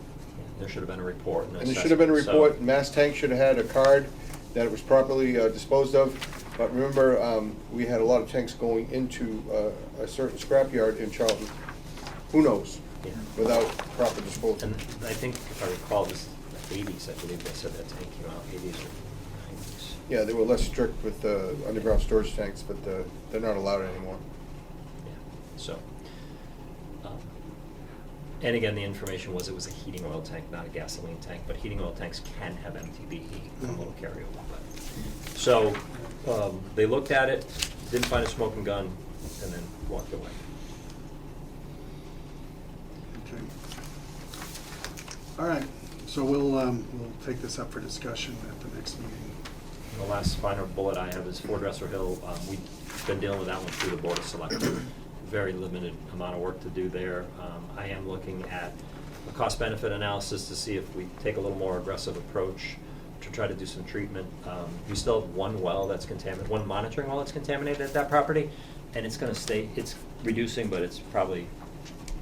There should have been a report. And there should have been a assessment, so- report, Mass Tank should have had a card that it was properly disposed of. But remember, we had a lot of tanks going into a certain scrapyard in Charlton. Who knows, Yeah. without proper disposal. And I think, if I recall, this '80s, I believe they said that tank came out, '80s or '90s. Yeah, they were less strict with underground storage tanks, but they're not allowed anymore. Yeah, so. And again, the information was it was a heating oil tank, not a gasoline tank, but heating oil tanks can have MTBE, a little carryover. But so, they looked at it, didn't find a smoking gun, and then walked away. okay. All right, so we'll take this up for discussion at the next meeting. And the last final bullet I have is for Dresser Hill. We've been dealing with that one through the Board of Selectmen. Very limited amount of work to do there. I am looking at a cost-benefit analysis to see if we take a little more aggressive approach to try to do some treatment. We still have one well that's contaminated, one monitoring well that's contaminated at that property, and it's gonna stay, it's reducing, but it's probably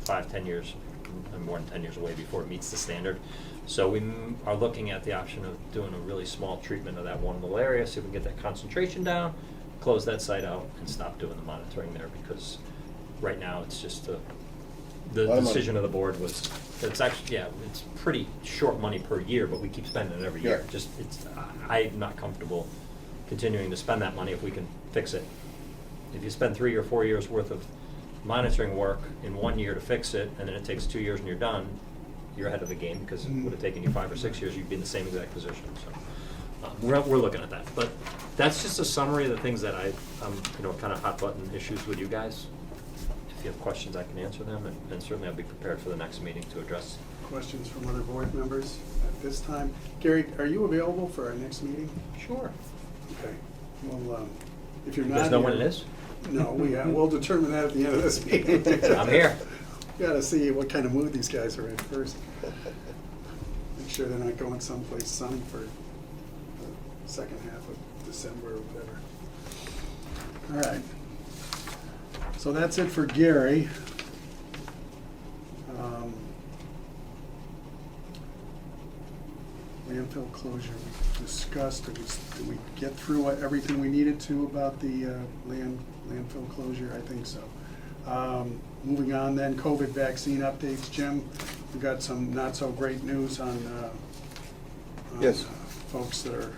5-10 years, more than 10 years away before it meets the standard. So we are looking at the option of doing a really small treatment of that one little area, see if we can get that concentration down, close that site out, and stop doing the monitoring there, because right now it's just the Lot of money. decision of the board was, it's actually, yeah, it's pretty short money per year, but we keep spending it every year. Yeah. Just, I'm not comfortable continuing to spend that money if we can fix it. If you spend 3 or 4 years worth of monitoring work in 1 year to fix it, and then it takes 2 years and you're done, you're ahead of the game, because it would have taken you 5 or 6 years, you'd be in the same exact position, so. We're looking at that, but that's just a summary of the things that I'm, kind of hot button issues with you guys. If you have questions, I can answer them, and certainly I'll be prepared for the next meeting to address. Questions from other board members at this time? Gary, are you available for our next meeting? Sure. Okay, well, if you're You not guys know when it here- is? No, we'll determine that at the end of this meeting. I'm here. Gotta see what kind of mood these guys are in first. Make sure they're not going someplace sunny for the second half of December or whatever. All right. So that's it for Gary. Landfill closure we discussed. Did we get through everything we needed to about the landfill closure? I think so. Moving on then, COVID vaccine updates. Jim, we got some not so great news on Yes. Folks that are.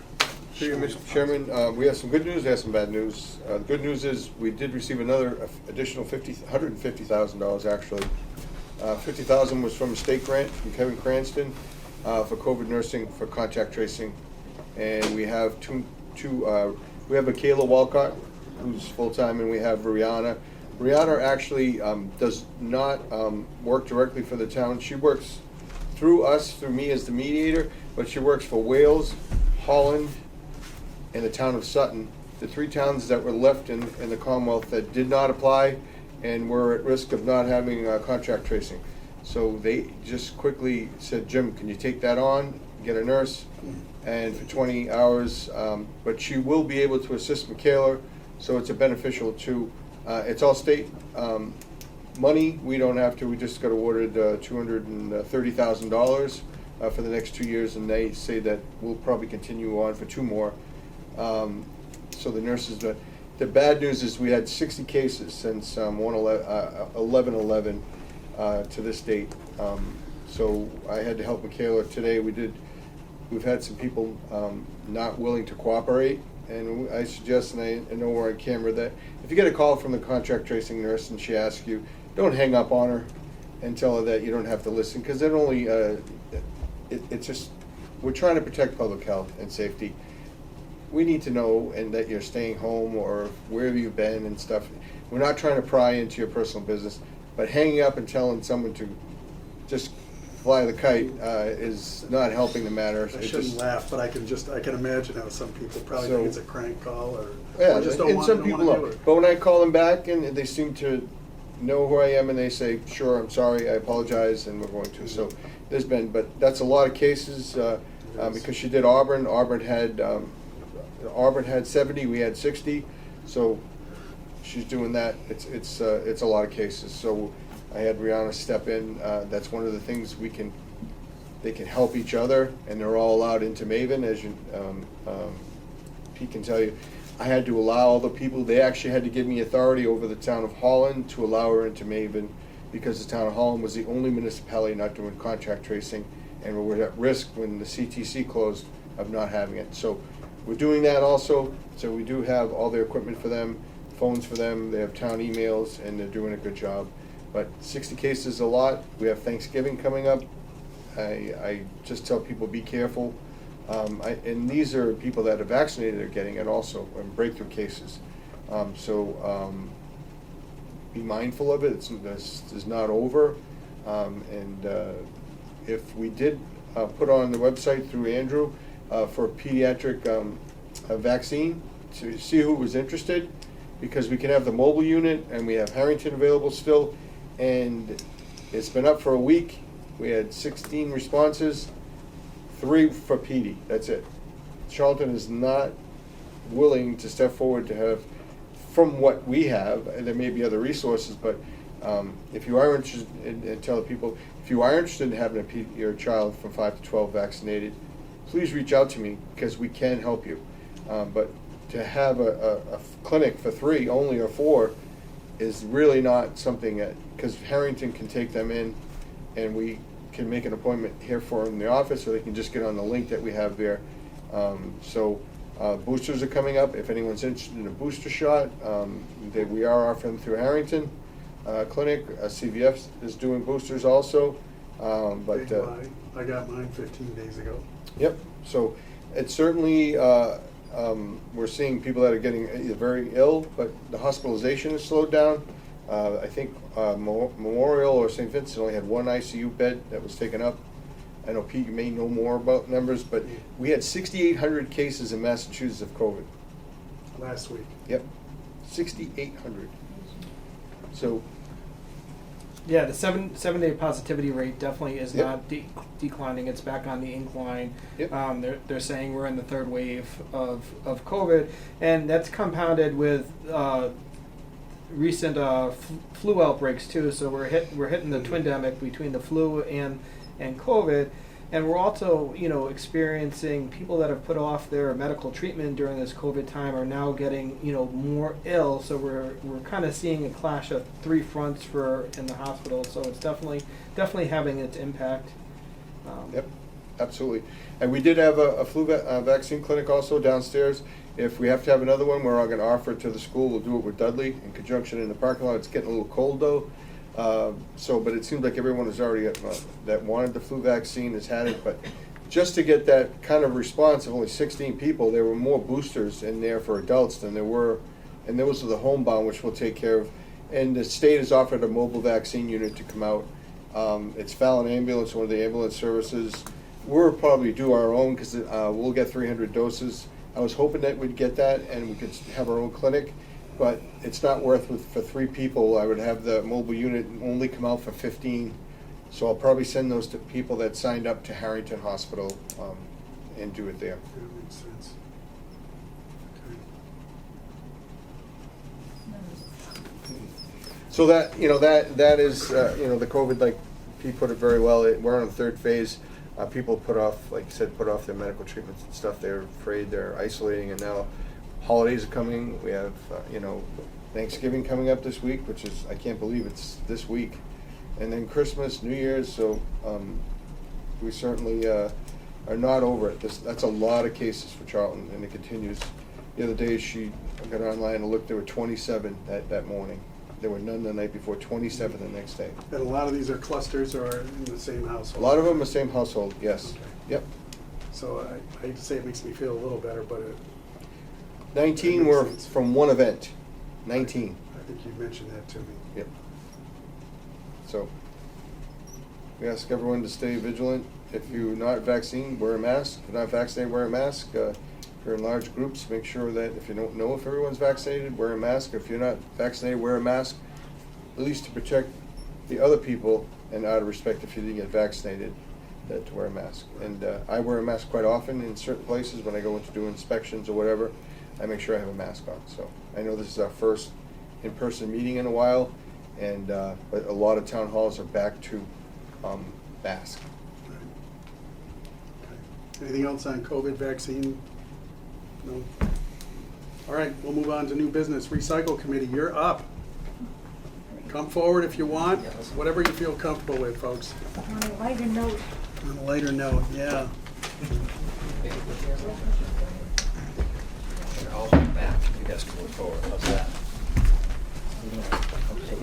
Through you, showing Mr. Chairman, we have some good news, we have some bad news. The good news is we did receive another additional $150,000 actually. $50,000 was from a state grant from Kevin Cranston for COVID nursing for contact tracing. And we have we have Michaela Walcott, who's full-time, and we have Rihanna. Rihanna actually does not work directly for the town. She works through us, through me as the mediator, but she works for Wales, Holland, and the town of Sutton, the 3 towns that were left in the Commonwealth that did not apply and were at risk of not having contract tracing. So they just quickly said, Jim, can you take that on, get a nurse, and for 20 hours, but she will be able to assist Michaela, so it's a beneficial to, it's all state money, we don't have to, we just got awarded $230,000 for the next 2 years, and they say that we'll probably continue on for 2 more. So the nurses, the bad news is we had 60 cases since 11/11 to this date. So I had to help Michaela today. We've had some people not willing to cooperate, and I suggest, and I know we're on camera, that if you get a call from the contract tracing nurse and she asks you, don't hang up on her and tell her that you don't have to listen, because it only, it's just, we're trying to protect public health and safety. We need to know and that you're staying home or wherever you've been and stuff. We're not trying to pry into your personal business, but hanging up and telling someone to just fly the kite is not helping the matter. I It shouldn't just- laugh, but I can imagine how some people probably So- think it's a crank call or Yeah, just don't and want some to people do know. it. But when I call them back and they seem to know who I am and they say, sure, I'm sorry, I apologize, and we're going to. So there's been, but that's a lot of cases because she did Auburn. Auburn had 70, we had 60. So she's doing that. It's a lot of cases. So I had Rihanna step in. That's one of the things they can help each other, and they're all allowed into Maven, as you, Pete can tell you. I had to allow all the people, they actually had to give me authority over the town of Holland to allow her into Maven, because the town of Holland was the only municipality not doing contact tracing, and we were at risk when the CTC closed of not having it. So we're doing that also. So we do have all their equipment for them, phones for them, they have town emails, and they're doing a good job. But 60 cases is a lot. We have Thanksgiving coming up. I just tell people, be careful. And these are people that are vaccinated are getting it also, and breakthrough cases. Be mindful of it. It's not over. If we did put on the website through Andrew for a pediatric vaccine to see who was interested, because we can have the mobile unit and we have Harrington available still, and it's been up for a week. We had 16 responses, 3 for PD, that's it. Charlton is not willing to step forward to have, from what we have, and there may be other resources, but if you are interested, and tell the people, if you are interested in having your child from 5 to 12 vaccinated, please reach out to me, because we can help you. But to have a clinic for 3 only or 4 is really not something that, because Harrington can take them in, and we can make an appointment here for them in the office, or they can just get on the link that we have there. Boosters are coming up. If anyone's interested in a booster shot, we are offering through Harrington Clinic. CVS is doing boosters also. I got mine 15 days ago. Yep, so it's certainly, we're seeing people that are getting either very ill, but the hospitalization has slowed down. I think Memorial or St. Vincent only had 1 ICU bed that was taken up. I know, Pete, you may know more about numbers, but we had 6,800 cases in Massachusetts of COVID. Last week. Yep, 6,800. So, Yeah, the seven-day positivity rate definitely is Yep. not declining. It's back on the incline. Yep. They're saying we're in the 3rd wave of COVID, and that's compounded with recent flu outbreaks too. So we're hitting the twindemic between the flu and COVID, and we're also experiencing people that have put off their medical treatment during this COVID time are now getting more ill. So we're kind of seeing a clash of 3 fronts in the hospital. So it's definitely having its impact. yep, absolutely. And we did have a flu vaccine clinic also downstairs. If we have to have another one, we're all going to offer it to the school. We'll do it with Dudley in conjunction in the parking lot. It's getting a little cold though. But it seems like everyone has already, that wanted the flu vaccine has had it. But just to get that kind of response of only 16 people, there were more boosters in there for adults than there were, and those are the homebound, which we'll take care of. And the state has offered a mobile vaccine unit to come out. It's Fallon Ambulance, one of the ambulance services. We'll probably do our own, because we'll get 300 doses. I was hoping that we'd get that and we could have our own clinic, but it's not worth it for 3 people. I would have the mobile unit only come out for 15. So I'll probably send those to people that signed up to Harrington Hospital and do it there. That makes sense. Okay. So that, that is, the COVID, like Pete put it very well, we're on the third phase. People put off, like you said, put off their medical treatments and stuff. They're afraid, they're isolating, and now holidays are coming. We have, Thanksgiving coming up this week, which is, I can't believe it's this week. And then Christmas, New Year's, so we certainly are not over it. That's a lot of cases for Charlton, and it continues. The other day, I got online and looked, there were 27 that morning. There were none the night before, 27 the next day. And a lot of these are clusters or in the same A household. lot of them the same household, yes. Okay. Yep. So I hate to say it makes me feel a little better, but 19 That were makes sense. from one event. 19. I think you mentioned that to me. Yep. So, we ask everyone to stay vigilant. If you're not vaccinated, wear a mask. If you're not vaccinated, wear a mask. If you're in large groups, make sure that if you don't know if everyone's vaccinated, wear a mask. If you're not vaccinated, wear a mask, at least to protect the other people, and out of respect if you didn't get vaccinated, to wear a mask. And I wear a mask quite often in certain places when I go in to do inspections or whatever. I make sure I have a mask on. So I know this is our first in-person meeting in a while, and but a lot of town halls are back to mask. Okay. Anything else on COVID vaccine? No? All right, we'll move on to new business. Recycle Committee, you're up. Come forward if you want, whatever you feel comfortable with, folks. On a lighter note, On a lighter note, yeah. I'll be back. You guys can move forward. How's that?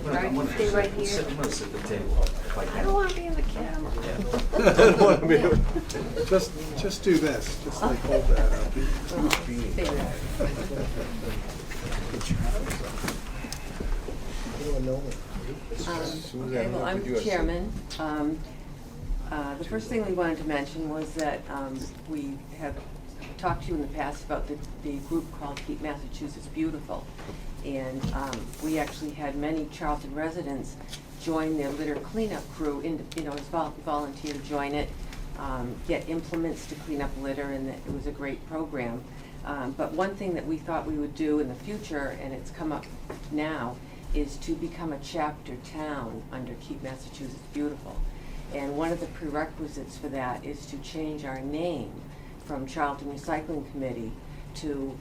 Right, stay right here. I'm gonna sit at the table. I don't wanna be in the camera. Just do this, just like hold that up. There. Okay, well, I'm the chairman. The first thing we wanted to mention was that we have talked to you in the past about the group called Keep Massachusetts Beautiful. And we actually had many Charlton residents join their litter cleanup crew, volunteer to join it, get implements to clean up litter, and it was a great program. But one thing that we thought we would do in the future, and it's come up now, is to become a chapter town under Keep Massachusetts Beautiful. And one of the prerequisites for that is to change our name from Charlton Recycling Committee to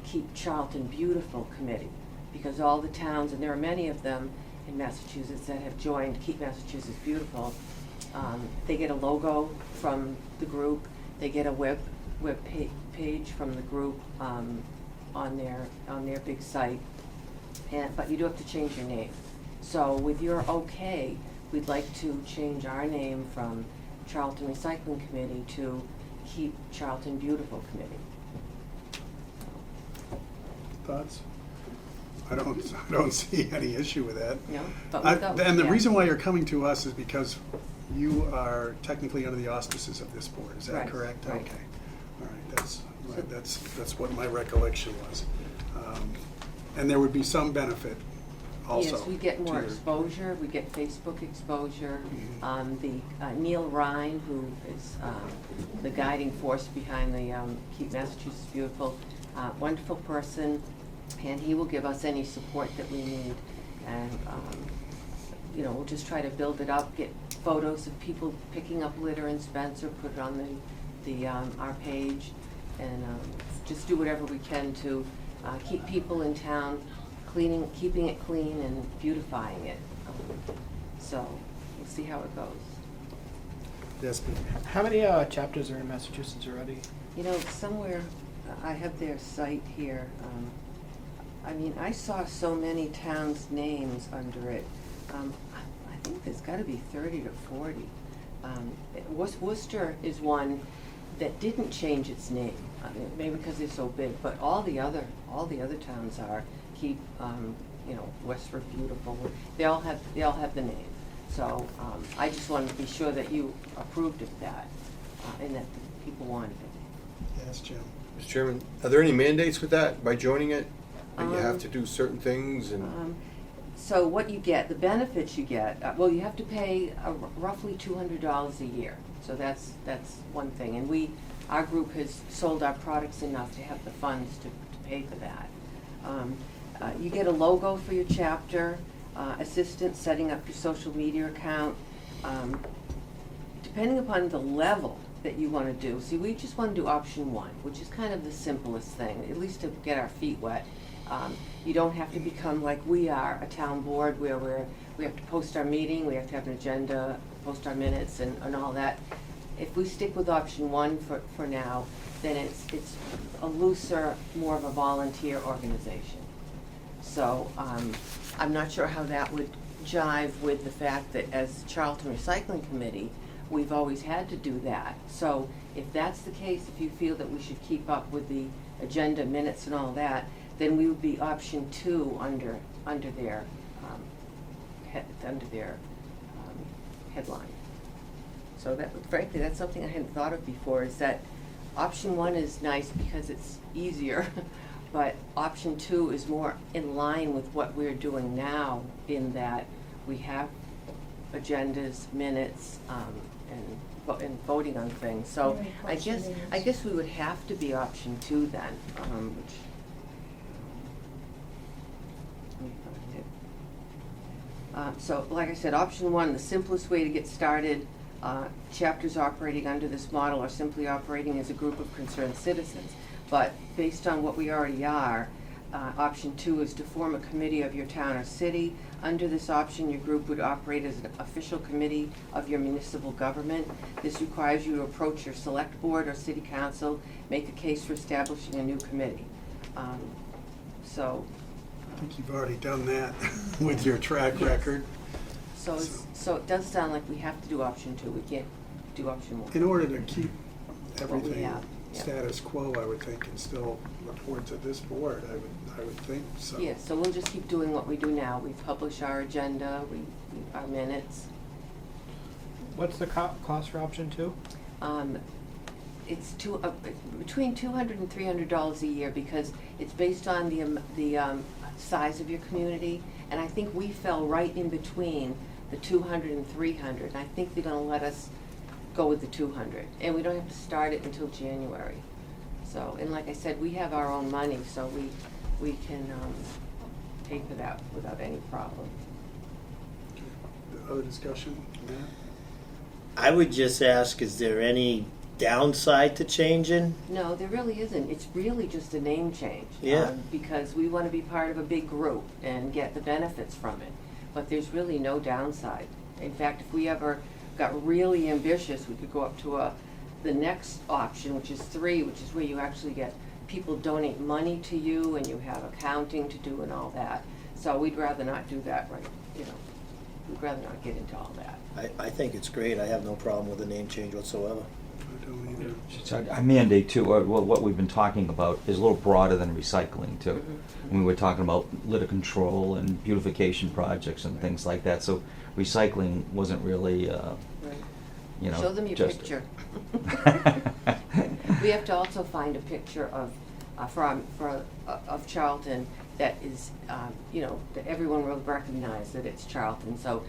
Keep Charlton Beautiful Committee. Because all the towns, and there are many of them in Massachusetts that have joined Keep Massachusetts Beautiful, they get a logo from the group, they get a web page from the group on their big site. But you do have to change your name. So with your okay, we'd like to change our name from Charlton Recycling Committee to Keep Charlton Beautiful Committee. Thoughts? I don't see any issue with that. No? But without, And the yeah. reason why you're coming to us is because you are technically under the auspices of this board, is that Right, correct? right. Okay. All right, that's what my recollection was. And there would be some benefit also. Yes, we get more to your- exposure, we get Facebook exposure. Mhm. Neil Ryan, who is the guiding force behind the Keep Massachusetts Beautiful, wonderful person, and he will give us any support that we need. And, we'll just try to build it up, get photos of people picking up litter in Spencer, put it on our page, and just do whatever we can to keep people in town keeping it clean and beautifying it. So we'll see how it goes. Yes, Pete. How many chapters are in Massachusetts already? Somewhere, I have their site here. I saw so many towns' names under it. I think there's gotta be 30 to 40. Worcester is one that didn't change its name, maybe because they're so big, but all the other towns are Keep, Westford Beautiful. They all have the name. So I just wanted to be sure that you approved of that and that the people wanted it. Yes, Jim. Mr. Chairman, are there any mandates with that by joining it? That you have Um, to do certain things and? So what you get, the benefits you get, you have to pay roughly $200 a year. So that's one thing. And our group has sold our products enough to have the funds to pay for that. You get a logo for your chapter. assistance setting up your social media account. Depending upon the level that you want to do. See, we just want to do option one, which is kind of the simplest thing, at least to get our feet wet. You don't have to become like we are, a town board where we have to post our meeting, we have to have an agenda, post our minutes and all that. If we stick with option one for now, then it's a looser, more of a volunteer organization. So I'm not sure how that would jive with the fact that as Charlton Recycling Committee, we've always had to do that. So if that's the case, if you feel that we should keep up with the agenda minutes and all that, then we would be option two under their headline. So that, frankly, that's something I hadn't thought of before, is that option one is nice because it's easier, but option two is more in line with what we're doing now, in that we have agendas, minutes, and voting on things. So I guess we would have to be option two then, which. So, like I said, option one, the simplest way to get started. Chapters operating under this model are simply operating as a group of concerned citizens. But based on what we already are, option two is to form a committee of your town or city. Under this option, your group would operate as an official committee of your municipal government. This requires you to approach your select board or city council, make a case for establishing a new committee. I think you've already done that with your track record. So it does sound like we have to do option two, we can't do option one. In order to keep What we everything have, yeah. status quo, I would think, and still report to this board, I would think, so. Yes, so we'll just keep doing what we do now. We publish our agenda, our minutes. What's the cost for option two? It's between $200 and $300 a year, because it's based on the size of your community, and I think we fell right in between the 200 and 300, and I think they're gonna let us go with the 200, and we don't have to start it until January. So, and like I said, we have our own money, so we can pay for that without any problem. Other discussion, Matt? I would just ask, is there any downside to changing? No, there really isn't. It's really just a name change. Yeah. Because we want to be part of a big group and get the benefits from it. But there's really no downside. In fact, if we ever got really ambitious, we could go up to the next option, which is 3, which is where you actually get people donate money to you and you have accounting to do and all that. So we'd rather not do that, right? We'd rather not get into all that. I think it's great. I have no problem with the name change whatsoever. I don't either. So I mandate too, well, what we've been talking about is a little broader than recycling too. Mm-hmm. We were talking about litter control and beautification projects and things like that, so recycling wasn't really, Right. you know, Show them your just- picture. We have to also find a picture of Charlton that is, that everyone will recognize that it's Charlton. So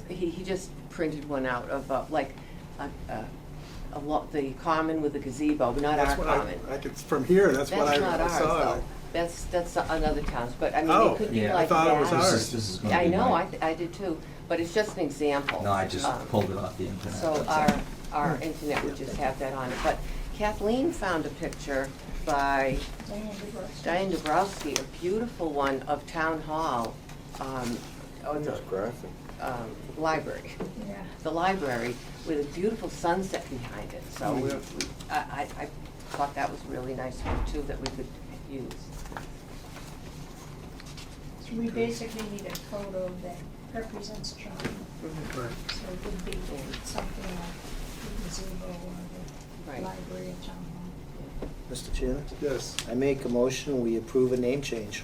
he just printed one out of the common with the gazebo, but not That's our what common. I could, from here, that's what I That's not ours, saw. though. That's another town's, but I mean, Oh, it could be yeah. like I thought it was that. ours. This is gonna I be know, my- I did too, but it's just an example. No, I just pulled it off the internet. So that's all. our internet would just have that on it. But Kathleen found a picture by Diane Dabrowski, a beautiful one of Town Hall, graphic. library. Yeah. The library with a beautiful sunset behind it. So I thought that was a really nice one too that we could use. So we basically need a photo that represents Charlton. Right. So it would be something like the gazebo or the Right. library at Town Hall. Mr. Chairman, Yes. I make a motion, we approve a name change.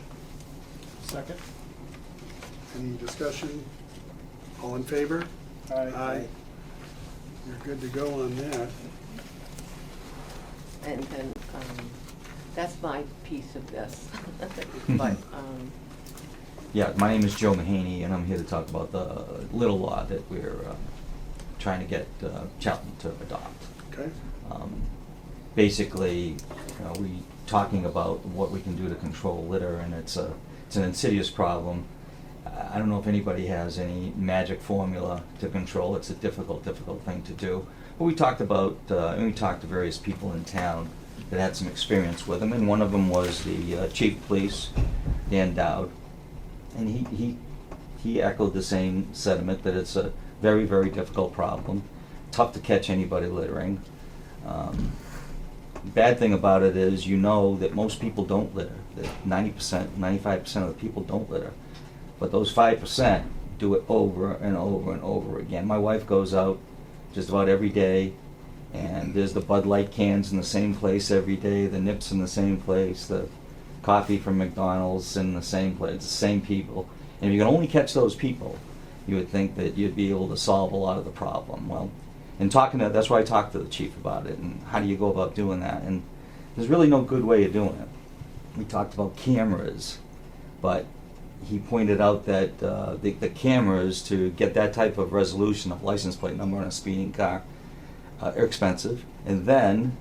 Second? Any discussion? All in favor? Aye. You're good to go on that. And then, that's my piece of this. But, Yeah, my name is Joe Mahaney, and I'm here to talk about the little law that we're trying to get Charlton to adopt. Okay? Basically, we talking about what we can do to control litter, and it's an insidious problem. I don't know if anybody has any magic formula to control. It's a difficult thing to do. But we talked about, and we talked to various people in town that had some experience with them, and one of them was the chief of police, Dan Dowd, and he echoed the same sentiment that it's a very, very difficult problem, tough to catch anybody littering. Bad thing about it is, you know that most people don't litter, that 90%, 95% of the people don't litter. But those 5% do it over and over and over again. My wife goes out just about every day, and there's the Bud Light cans in the same place every day, the nips in the same place, the coffee from McDonald's in the same place, it's the same people. And if you can only catch those people, you would think that you'd be able to solve a lot of the problem. Well, in talking to, that's why I talked to the chief about it, and how do you go about doing that? And there's really no good way of doing it. We talked about cameras, but he pointed out that the cameras, to get that type of resolution of license plate number on a speeding car, are expensive. And then,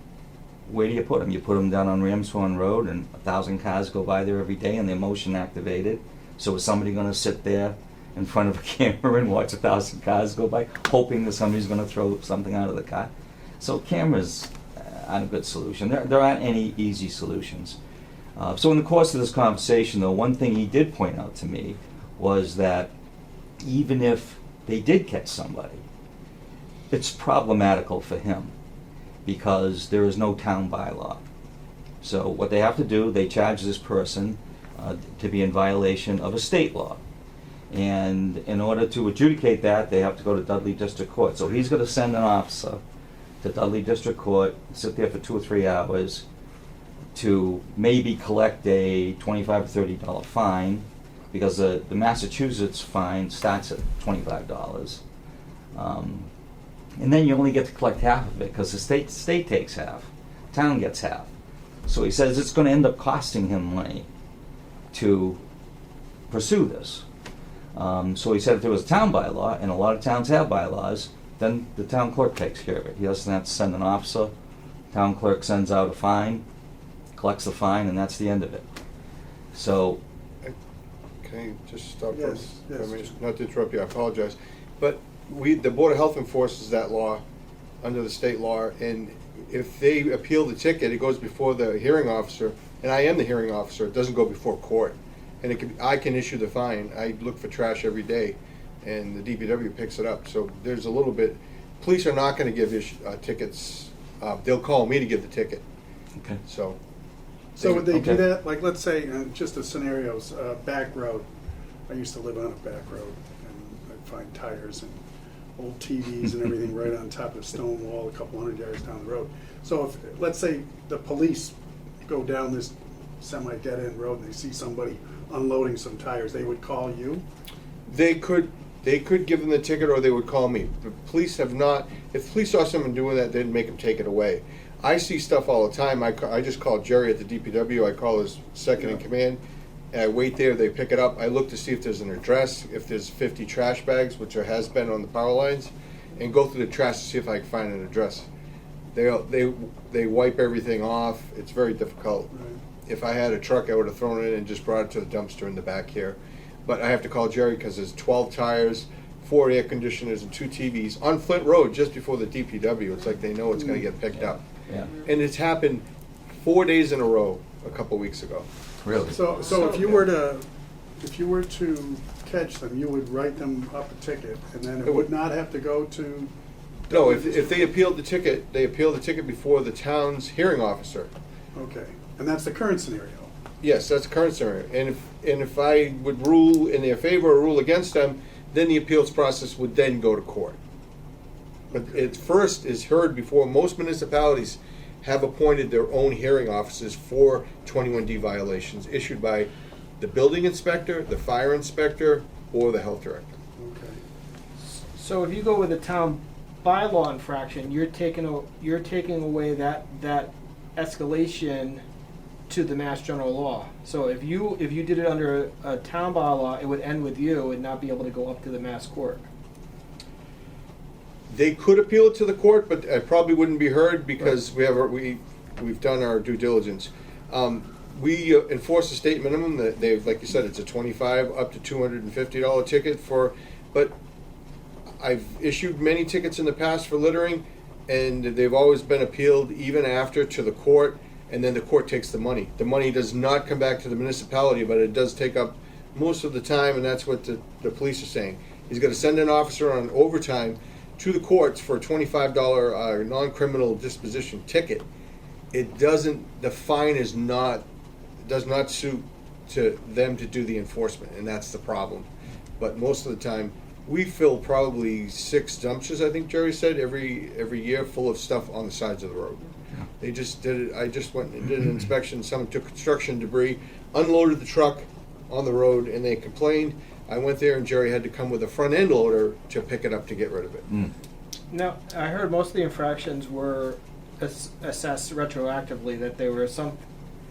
where do you put them? You put them down on Ramshorn Road, and 1,000 cars go by there every day, and they're motion activated. So is somebody going to sit there in front of a camera and watch 1,000 cars go by, hoping that somebody's going to throw something out of the car? So cameras aren't a good solution. There aren't any easy solutions. So in the course of this conversation, though, one thing he did point out to me was that even if they did catch somebody, it's problematical for him because there is no town bylaw. So what they have to do, they charge this person to be in violation of a state law. And in order to adjudicate that, they have to go to Dudley District Court. So he's going to send an officer to Dudley District Court, sit there for 2 or 3 hours, to maybe collect a $25 or $30 fine, because the Massachusetts fine starts at $25. And then you only get to collect half of it, because the state takes half, town gets half. So he says it's going to end up costing him money to pursue this. So he said if there was a town bylaw, and a lot of towns have bylaws, then the town clerk takes care of it. He doesn't have to send an officer. Town clerk sends out a fine, collects the fine, and that's the end of it. So, Can I just stop for Yes, I yes. mean, not to interrupt you, I apologize. But the Board of Health enforces that law under the state law, and if they appeal the ticket, it goes before the hearing officer, and I am the hearing officer, it doesn't go before court. And I can issue the fine. I look for trash every day, and the DPW picks it up. So there's a little bit, police are not gonna give tickets, they'll call me to give the ticket, okay. so. So would they do Okay. that, like, let's say, just a scenario, back road, I used to live on a back road, and I'd find tires and old TVs and everything right on top of a stone wall a couple hundred yards down the road. So if, let's say, the police go down this semi-dead-end road and they see somebody unloading some tires, they would call you? They could give them the ticket, or they would call me. The police have not, if the police saw someone doing that, they'd make them take it away. I see stuff all the time. I just call Jerry at the DPW, I call his second in command, and I wait there, they pick it up. I look to see if there's an address, if there's 50 trash bags, which there has been on the power lines, and go through the trash to see if I can find an address. They wipe everything off. It's very difficult. Right. If I had a truck, I would have thrown it in and just brought it to the dumpster in the back here. But I have to call Jerry because there's 12 tires, 4 air conditioners, and 2 TVs on Flint Road just before the DPW. It's like they know it's going to get picked up. Yeah, And it's happened 4 days in a row a couple weeks ago. really. So if you were to catch them, you would write them up a ticket, and then it would not have to go to? No, if they appealed the ticket, they appeal the ticket before the town's hearing officer. Okay, and that's the current scenario? Yes, that's the current scenario. And if I would rule in their favor or rule against them, then the appeals process would then go to court. But it first is heard before. Most municipalities have appointed their own hearing officers for 21D violations issued by the building inspector, the fire inspector, or the health director. Okay. So if you go with a town bylaw infraction, you're taking away that escalation to the Mass General Law. So if you did it under a town bylaw, it would end with you and not be able to go up to the Mass Court. They could appeal it to the court, but it probably wouldn't be heard because we've done our due diligence. we enforce the state minimum that they've, like you said, it's a $25 up to $250 ticket for, but I've issued many tickets in the past for littering, and they've always been appealed even after to the court, and then the court takes the money. The money does not come back to the municipality, but it does take up most of the time, and that's what the police are saying. He's going to send an officer on overtime to the courts for a $25 non-criminal disposition ticket. It doesn't, the fine is not, does not suit to them to do the enforcement, and that's the problem. But most of the time, we fill probably 6 dumpsters, I think Jerry said, every year, full of stuff on the sides of the road. They just did it, I just went and did an inspection, someone took construction debris, unloaded the truck on the road, and they complained. I went there and Jerry had to come with a front end loader to pick it up to get rid of it. Now, I heard most of the infractions were assessed retroactively, that there were some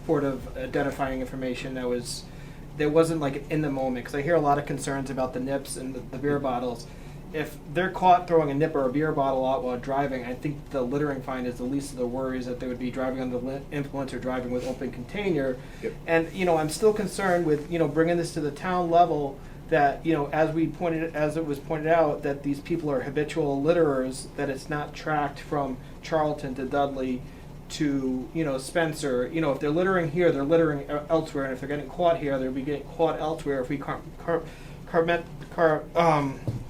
sort of identifying information that wasn't like in the moment, because I hear a lot of concerns about the nips and the beer bottles. If they're caught throwing a nip or a beer bottle out while driving, I think the littering fine is the least of the worries, that they would be driving under the influence or driving with open container. Yep. And, I'm still concerned with, bringing this to the town level, that, as it was pointed out, that these people are habitual litterers, that it's not tracked from Charlton to Dudley to, Spencer. If they're littering here, they're littering elsewhere, and if they're getting caught here, they'll be getting caught elsewhere. If we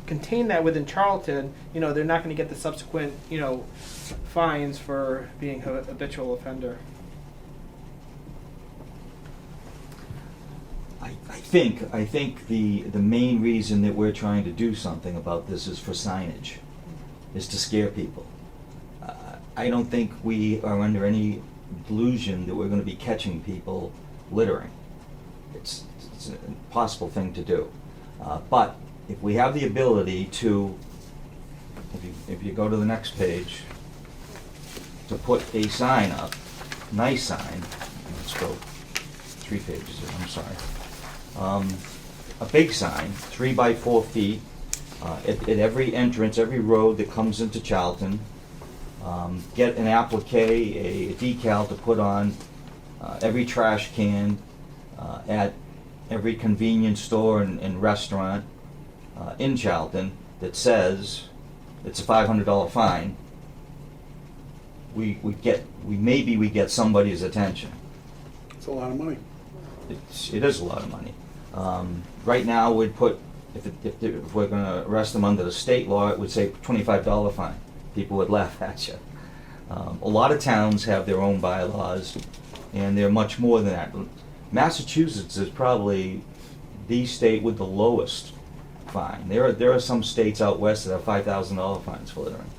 contain that within Charlton, they're not going to get the subsequent, fines for being a habitual offender. I think the main reason that we're trying to do something about this is for signage, is to scare people. I don't think we are under any delusion that we're going to be catching people littering. It's an impossible thing to do. But if we have the ability to, if you go to the next page, to put a sign up, nice sign, let's go 3 pages here, I'm sorry. A big sign, 3 by 4 feet, at every entrance, every road that comes into Charlton. Get an applique, a decal to put on every trash can, at every convenience store and restaurant in Charlton that says it's a $500 fine. We get somebody's attention. It's a lot of money. It is a lot of money. Right now, we'd put, if we're going to arrest them under the state law, it would say $25 fine. People would laugh at you. A lot of towns have their own bylaws, and they're much more than that. Massachusetts is probably the state with the lowest fine. There are some states out west that have $5,000 fines for littering.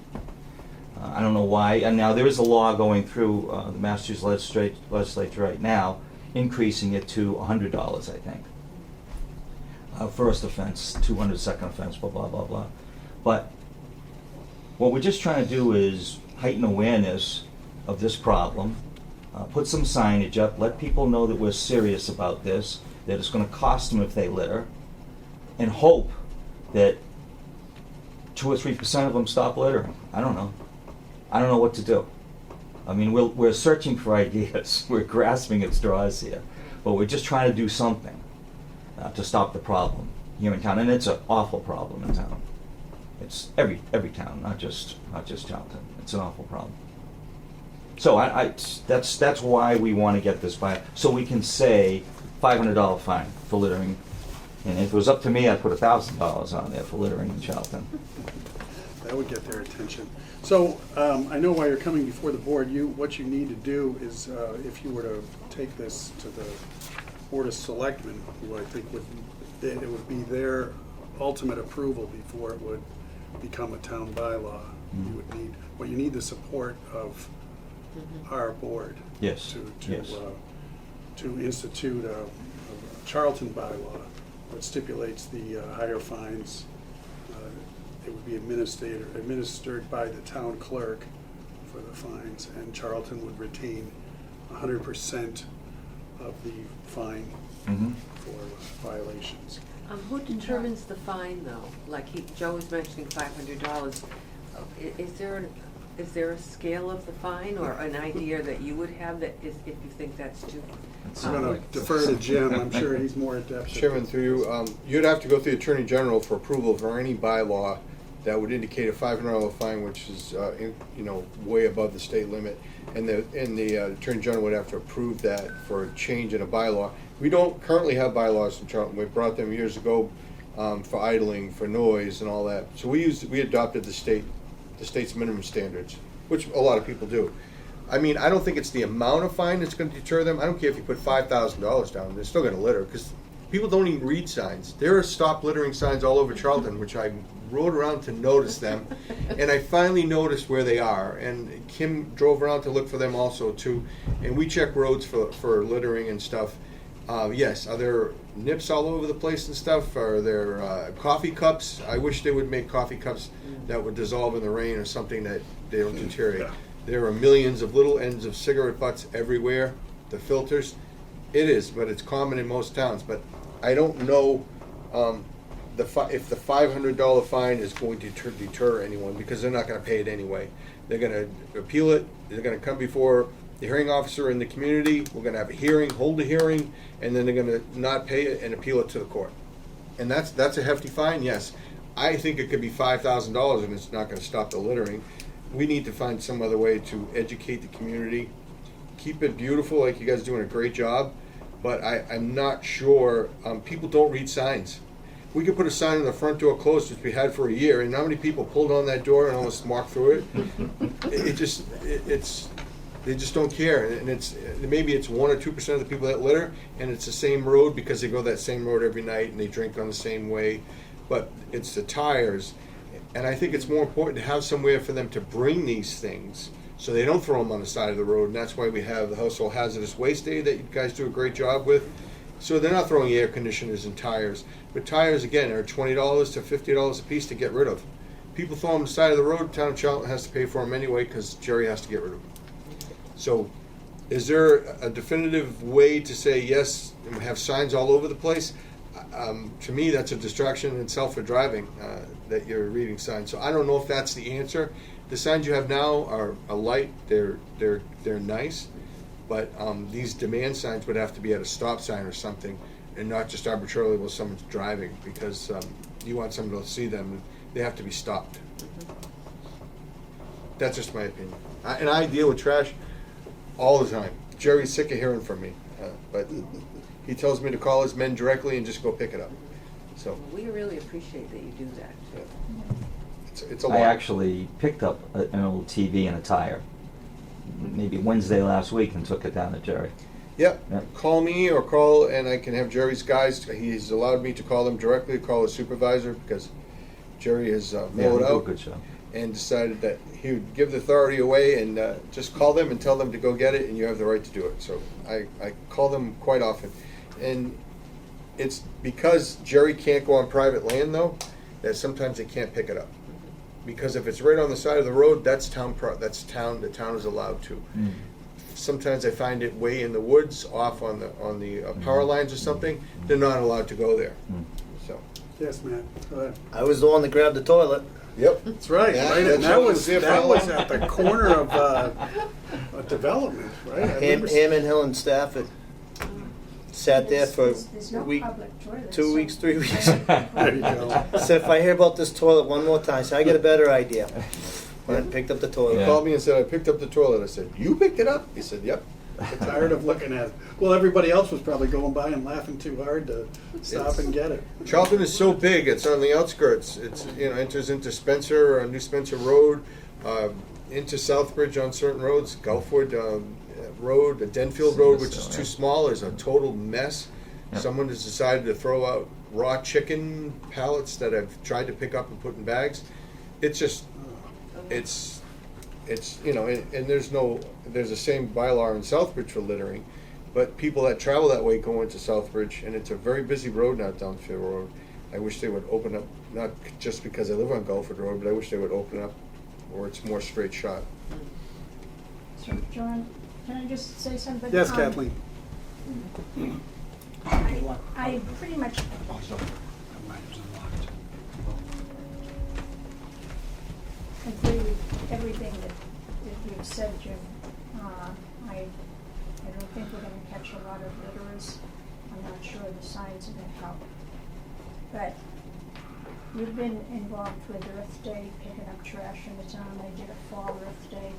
I don't know why. And now there is a law going through the Massachusetts legislature right now, increasing it to $100, I think. First offense, $200 second offense, blah, blah, blah, blah. But what we're just trying to do is heighten awareness of this problem, put some signage up, let people know that we're serious about this, that it's going to cost them if they litter, and hope that 2 or 3% of them stop littering. I don't know. I don't know what to do. I mean, we're searching for ideas. We're grasping at straws here. But we're just trying to do something to stop the problem here in town. And it's an awful problem in town. It's every town, not just Charlton. It's an awful problem. So that's why we want to get this by, so we can say $500 fine for littering. And if it was up to me, I'd put $1,000 on there for littering in Charlton. That would get their attention. So I know why you're coming before the board. What you need to do is, if you were to take this to the Board of Selectmen, who I think it would be their ultimate approval before it would become a town bylaw. You need the support of our board. Yes. To institute a Charlton bylaw that stipulates the higher fines. It would be administered by the town clerk for the fines, and Charlton would retain 100% of the fine for violations. Who determines the fine, though? Like Joe was mentioning $500. Is there a scale of the fine or an idea that you would have that if you think that's too I'm gonna defer to Jim, I'm sure he's more adept. at Chairman, this. through you, you'd have to go through the Attorney General for approval for any bylaw that would indicate a $500 fine, which is, way above the state limit. And the Attorney General would have to approve that for a change in a bylaw. We don't currently have bylaws in Charlton. We brought them years ago for idling, for noise and all that. So we adopted the state's minimum standards, which a lot of people do. I mean, I don't think it's the amount of fine that's going to deter them. I don't care if you put $5,000 down; they're still going to litter because people don't even read signs. There are stop littering signs all over Charlton, which I rode around to notice them, and I finally noticed where they are. And Kim drove around to look for them also too. And we check roads for littering and stuff. Yes, are there nips all over the place and stuff? Are there coffee cups? I wish they would make coffee cups that would dissolve in the rain or something that they don't deteriorate. There are millions of little ends of cigarette butts everywhere, the filters. It is, but it's common in most towns. But I don't know if the $500 fine is going to deter anyone, because they're not going to pay it anyway. They're going to appeal it. They're going to come before the hearing officer in the community. We're going to have a hearing, hold a hearing, and then they're going to not pay it and appeal it to the court. And that's a hefty fine, yes. I think it could be $5,000 and it's not going to stop the littering. We need to find some other way to educate the community, keep it beautiful, like you guys are doing a great job, but I'm not sure, people don't read signs. We could put a sign on the front door closed, which we had for a year, and how many people pulled on that door and almost walked through it? They just don't care, and maybe it's 1 or 2% of the people that litter, and it's the same road because they go that same road every night and they drink on the same way, but it's the tires. And I think it's more important to have somewhere for them to bring these things so they don't throw them on the side of the road. And that's why we have the Household Hazardous Waste Day that you guys do a great job with. So they're not throwing air conditioners and tires. But tires, again, are $20 to $50 a piece to get rid of. People throw them on the side of the road, town of Charlton has to pay for them anyway because Jerry has to get rid of them. So is there a definitive way to say yes and have signs all over the place? To me, that's a distraction in itself for driving, that you're reading signs. So I don't know if that's the answer. The signs you have now are light, they're nice, but these demand signs would have to be at a stop sign or something, and not just arbitrarily while someone's driving, because you want someone to see them. They have to be stopped. That's just my opinion. And I deal with trash all the time. Jerry's sick of hearing from me, but he tells me to call his men directly and just go pick it up. So We really appreciate that you do that. it's a lot. I actually picked up an old TV and a tire, maybe Wednesday last week, and took it down to Jerry. Yep. Yeah. Call me or call, and I can have Jerry's guys. He's allowed me to call them directly, call the supervisor, because Jerry has Yeah, mellowed they do a out good job. and decided that he would give the authority away and just call them and tell them to go get it, and you have the right to do it. So I call them quite often. And it's because Jerry can't go on private land, though, that sometimes they can't pick it up. Because if it's right on the side of the road, that's town. The town is allowed to. Mm. Sometimes I find it way in the woods, off on the power lines or something. They're not allowed to go there. Mm. So. Yes, Matt, go ahead. I was the one that grabbed the toilet. Yep. That's right, Yeah, right, that's and that what was, was there for that a was while. at the corner of a development, right? I remember Hammond Hill and Stafford sat there for There's a no week, public toilets. 2 so- weeks, 3 weeks. There you go. Said, if I hear about this toilet one more time, so I get a better idea. Went and picked up the He toilet. Yeah. called me and said, I picked up the toilet. I said, you picked it up? He said, yep. Tired of looking at it. Well, everybody else was probably going by and laughing too hard to stop and get it. Charlton is so big, it's on the outskirts. It's, enters into Spencer, New Spencer Road, into Southbridge on certain roads, Gulfwood Road, the Denfield Road, which is too small, is a total mess. Yep. Someone has decided to throw out raw chicken pallets that I've tried to pick up and put in bags. It's just, it's and there's the same bylaw in Southbridge for littering, but people that travel that way go into Southbridge, and it's a very busy road now, Downfield Road. I wish they would open up, not just because I live on Gulford Road, but I wish they would open up where it's more straight shot. So, John, can I just say something? Yes, Kathleen? I pretty much agree with everything that you've said, Jim. I I don't think we're gonna catch a lot of litterers. I'm not sure the signs are gonna help. But we've been involved with Earth Day, picking up trash in the town. They did a fall Earth Day.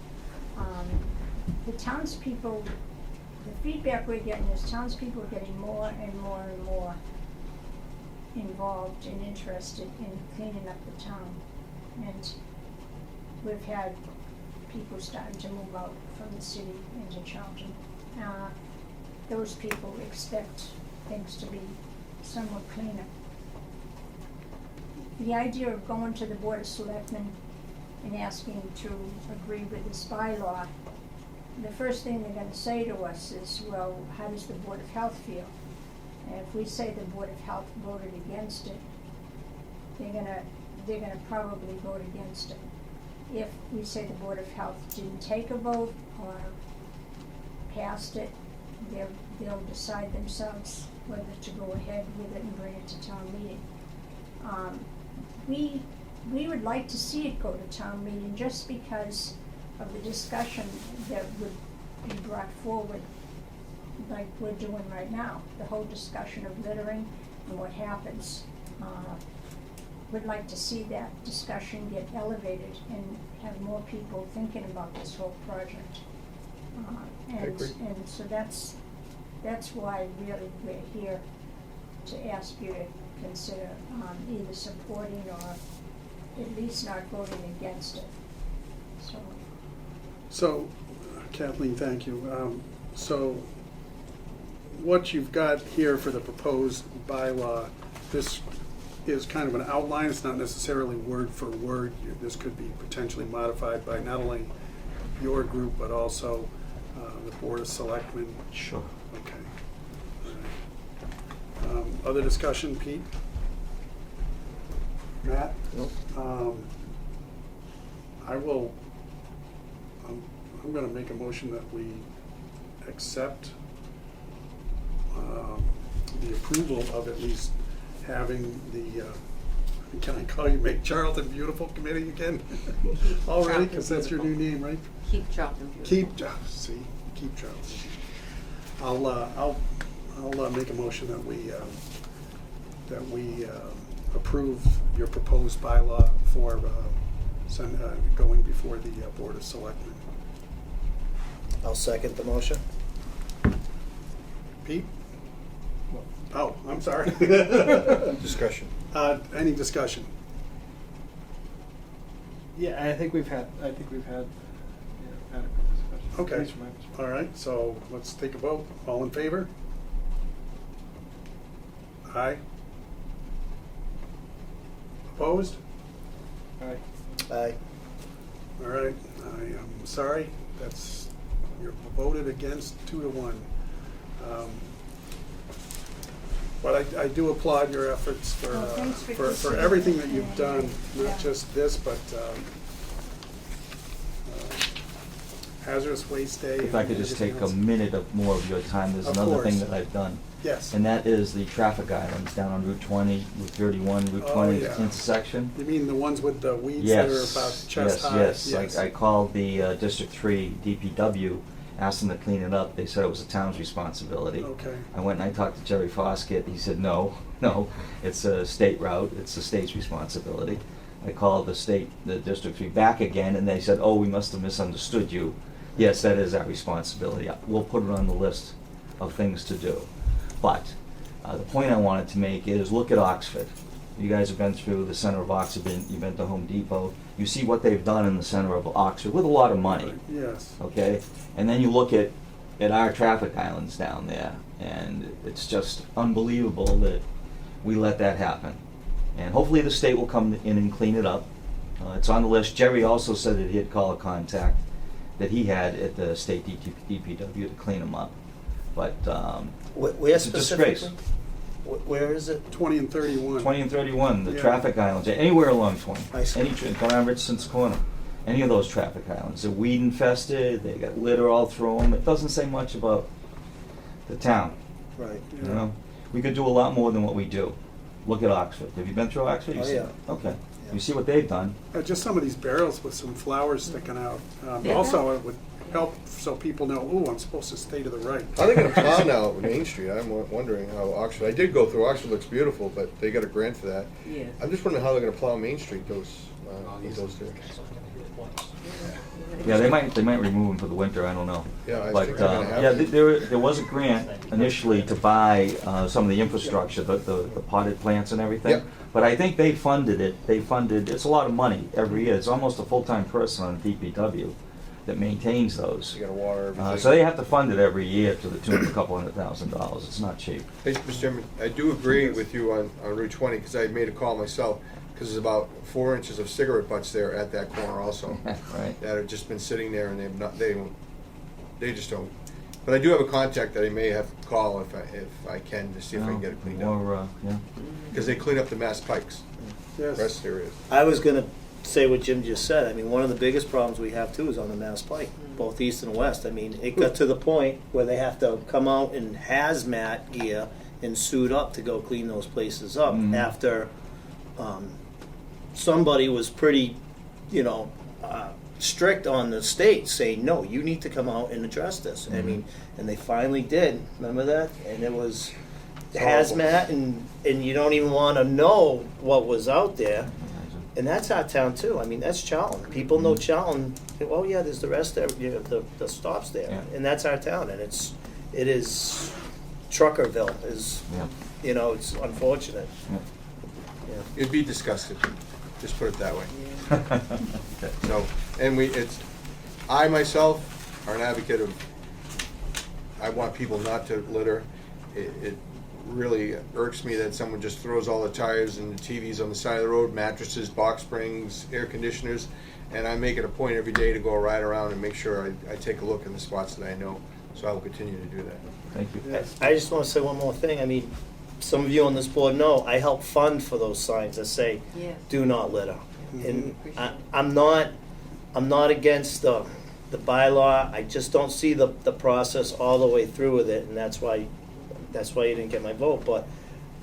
The townspeople, the feedback we're getting is townspeople are getting more and more and more involved and interested in cleaning up the town. And we've had people starting to move out from the city into Charlton. Those people expect things to be somewhat cleaner. The idea of going to the Board of Selectmen and asking to agree with this bylaw, the first thing they're gonna say to us is, well, how does the Board of Health feel? And if we say the Board of Health voted against it, they're gonna probably vote against it. If we say the Board of Health didn't take a vote or passed it, they'll decide themselves whether to go ahead with it and bring it to town meeting. We would like to see it go to town meeting just because of the discussion that would be brought forward like we're doing right now, the whole discussion of littering and what happens. Would like to see that discussion get elevated and have more people thinking about this whole project. agree. And so that's why really we're here, to ask you to consider either supporting or at least not voting against it. So, Kathleen, thank you. So, what you've got here for the proposed bylaw, this is kind of an outline. It's not necessarily word for word. This could be potentially modified by not only your group, but also the Board of Selectmen. Sure. Okay. All right. Other discussion, Pete? Matt? Nope. I'm gonna make a motion that we accept the approval of at least having the, can I call you Make Charlton Beautiful Committee again? Already, because that's your new name, right? Keep Charlton beautiful. Keep Charlton. I'll make a motion that we approve your proposed bylaw for going before the Board of Selectmen. I'll second the motion. Pete? Oh, I'm sorry. Discussion. Any discussion? Yeah, I think we've had adequate discussion. Okay. At least from my perspective. All right, so let's take a vote. All in favor? Aye. Opposed? All right. Aye. All right, I am sorry, you're voted against 2-1. But I do applaud your efforts Well, thanks for for considering everything that it, you've and, done, yeah. not just this, but Hazardous Waste Day. If I and could just take everything a else. minute of more of your time, there's Of another thing course. that I've done. Yes. And that is the traffic islands down on Route 20, Route 31, Route Oh, 20 yeah. intersection. You mean the ones with the weeds that are Yes, about chest high? yes. I called the District 3 DPW, asked them to clean it up. They said it was the town's responsibility. Okay. I went and I talked to Jerry Foskett. He said, no, it's a state route. It's the state's responsibility. I called the District 3 back again, and they said, oh, we must have misunderstood you. Yes, that is our responsibility. We'll put it on the list of things to do. But the point I wanted to make is, look at Oxford. You guys have been through the center of Oxford, you've been to Home Depot. You see what they've done in the center of Oxford with a lot of money. Yes. Okay? And then you look at our traffic islands down there, and it's just unbelievable that we let that happen. And hopefully the state will come in and clean it up. It's on the list. Jerry also said that he'd call a contact that he had at the state DPW to clean them up. But Where it's a disgrace. specifically? Where is it? 20 and 31. 20 and 31, the Yeah. traffic islands, anywhere along 20. I see. Around Richardson's Corner. Any of those traffic islands. They're weed infested, they got litter all through them. It doesn't say much about the town, Right. you Yeah. know? We could do a lot more than what we do. Look at Oxford. Have you been through Oxford? Oh, You've seen yeah. it? Okay. You see what they've done. Just some of these barrels with some flowers sticking out. Yeah. Also, it would help so people know, ooh, I'm supposed to stay to the right. How are they gonna plow now Main Street? I'm wondering how Oxford, I did go through, Oxford looks beautiful, but they got a grant for that. Yeah. I'm just wondering how they're gonna plow Main Street, those two. Yeah, they might remove them for the winter, I don't know. Yeah, I But, think they're gonna have yeah, to. there was a grant initially to buy some of the infrastructure, the potted plants and everything. Yep. But I think they funded it, it's a lot of money every year, it's almost a full-time person on DPW that maintains those. You gotta water everything. So they have to fund it every year to the tune of $200,000, it's not cheap. Hey, Mr. Chairman, I do agree with you on Route 20, because I made a call myself, because there's about 4 inches of cigarette butts there at that corner also, Right. that have just been sitting there and they just don't. But I do have a contact that I may have to call if I can, to see if I can get it cleaned up. More, yeah. Because they clean up the Mass Pikes, Yes. rest areas. I was gonna say what Jim just said. I mean, one of the biggest problems we have too is on the Mass Pike, both east and west. I mean, it got to the point where they have to come out in hazmat gear and suit up to go clean those places up after somebody was pretty, strict on the state saying, no, you need to come out and address this. I mean, and they finally did. Remember that? And it was hazmat, and you don't even want to know what was out there. And that's our town too. I mean, that's Charlton. People know Charlton. Oh yeah, there's the rest there. The stops there, Yeah. and that's our town. And it is Truckerville. Is Yeah. it's unfortunate. Yeah. It'd be disgusting, just put it that way. Okay. So, and I myself are an advocate of, I want people not to litter. It really irks me that someone just throws all the tires and the TVs on the side of the road, mattresses, box springs, air conditioners, and I make it a point every day to go right around and make sure I take a look in the spots that I know, so I will continue to do that. Thank you. I just want to say one more thing. I mean, some of you on this board know I help fund for those signs that say, Yes. "Do not litter." And Appreciate it. I'm not against the bylaw. I just don't see the process all the way through with it, and that's why you didn't get my vote. But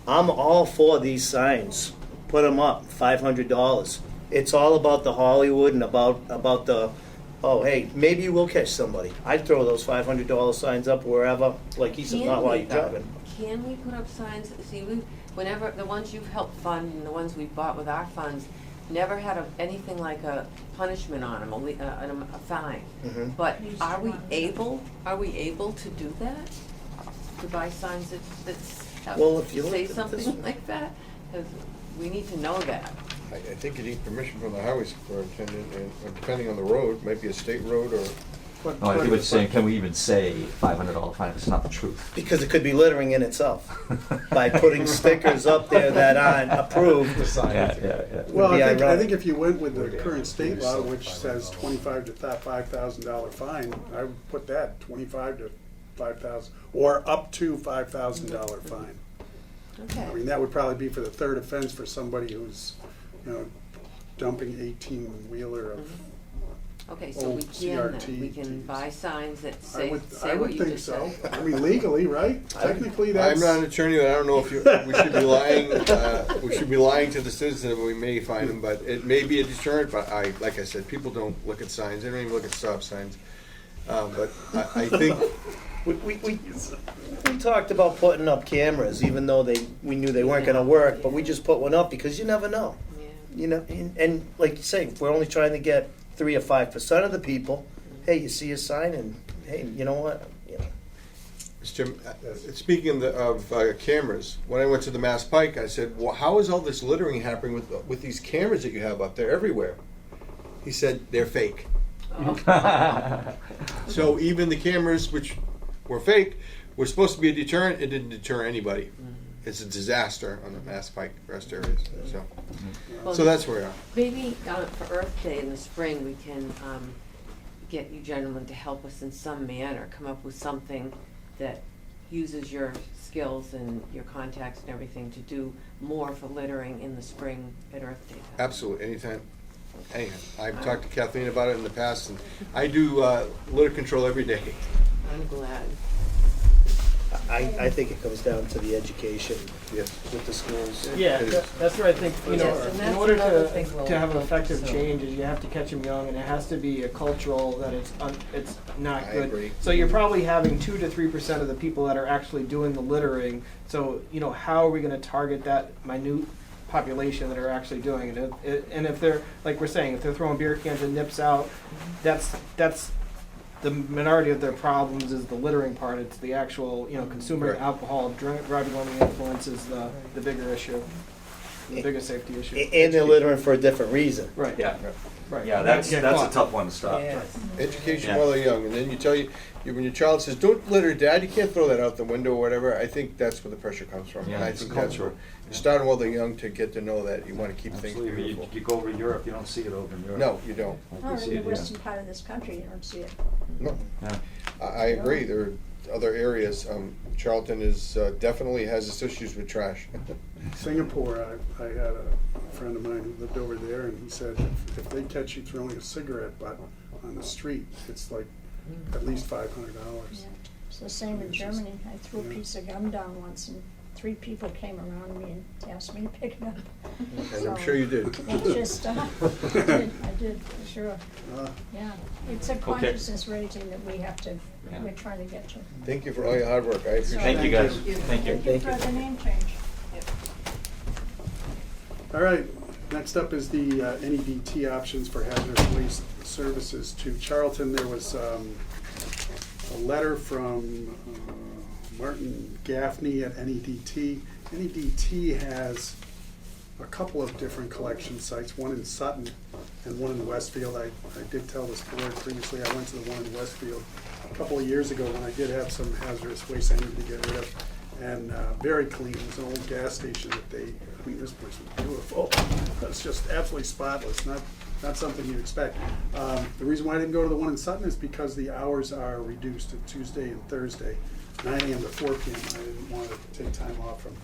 I'm all for these signs. Put them up, $500. It's all about the Hollywood and about the, oh hey, maybe you will catch somebody. I'd throw those $500 signs up wherever, like he says, Can not while we, you're driving. Can we put up signs, see, whenever, the ones you've helped fund and the ones we've bought with our funds, never had anything like a punishment on them, a fine. Mhm. But are we able to do that? To buy signs that Well, if you look say at this something one. like that? Because we need to know that. I think you need permission from the highway superintendent, and depending on the road, might be a state road or. No, I think what you're saying, can we even say $500 fine? It's not the truth. Because it could be littering in itself by putting stickers up there that aren't approved. Yeah. Well, be I think ironic. if you went with the current state law, which says $25,000 to $5,000 fine, I would put that $25,000 to $5,000, or up to $5,000 fine. Okay. I mean, that would probably be for the third offense for somebody who's, dumping 18-wheeler of. Okay, so old we can then, we CRT can buy signs that I say would what think you just so. said. I mean, legally, right? Technically, I'm that's. not an attorney, but I don't know if we should be lying. We should be lying to the citizens, and we may find them, but it may be a deterrent. But like I said, people don't look at signs. They don't even look at stop signs. But I think We talked about putting up cameras, even though we knew they weren't going to work, but we just put one up because you never know. Yeah. And like you say, we're only trying to get 3 or 5% of the people. Hey, you see a sign, and hey, you know what? Mr. Jim, speaking of cameras, when I went to the Mass Pike, I said, well, how is all this littering happening with these cameras that you have up there everywhere? He said, they're fake. So even the cameras, which were fake, were supposed to be a deterrent. It didn't deter anybody. It's a disaster on the Mass Pike rest areas. So that's where we are. Maybe for Earth Day in the spring, we can get you gentlemen to help us in some manner, come up with something that uses your skills and your contacts and everything to do more for littering in the spring at Earth Day. Absolutely, anytime. I've talked to Kathleen about it in the past, and I do litter control every day. I'm glad. I think it comes down to the education Yes. with the schools. Yeah, It is. that's what I think, you know, Yes, and in that's order another thing we'll to have an effective focus on. change is you have to catch them young, and it has to be a cultural that it's not I good. agree. So you're probably having 2 to 3% of the people that are actually doing the littering. So, you know, how are we gonna target that minute population that are actually doing it? And if they're, like we're saying, if they're throwing beer cans and nips out, that's the minority of their problems is the littering part. It's the actual, you know, consuming Right. alcohol, driving under the influence is the bigger issue, the biggest safety issue. And they're littering for a different reason. Right. Yeah, Right. yeah, that's Get a caught. tough one to stop. Education Yeah. while they're young, and then you tell when your child says, "Don't litter, Dad," you can't throw that out the window or whatever. I think that's where the pressure comes from, Yeah, and I it's think that's where cultural. you start them while they're young to get to know that you want to keep things Absolutely. beautiful. You go over to Europe, you don't see it over in Europe. No, you don't. Like Oh, you see in the it here. western part of this country, you don't see it. No, Yeah. I agree. There are other areas. Charlton is definitely has its issues with trash. Singapore, I had a friend of mine who lived over there, and he said if they catch you throwing a cigarette butt on the street, it's like at least $500. Yeah. It's the same in Germany. I threw a piece of gum down once, and 3 people came around me and asked me to pick it up. And I'm sure you did. It's just, I did, for sure. Yeah, it's a consciousness raising that we have to, Yeah. we're trying to get to. Thank you for all your hard work. I appreciate it. Thank you, guys. Thank you. Thank you. Thank you for the name change. All right, next up is the NEDT options for hazardous waste services to Charlton. There was a letter from Martin Gaffney at NEDT. NEDT has a couple of different collection sites, one in Sutton and one in Westfield. I did tell this board previously, I went to the one in Westfield a couple of years ago when I did have some hazardous waste I needed to get rid of. And very clean. It was an old gas station that I mean, this place was beautiful. It's just absolutely spotless, not something you'd expect. The reason why I didn't go to the one in Sutton is because the hours are reduced to Tuesday and Thursday, 9 a.m. to 4 p.m. I didn't want to take time off from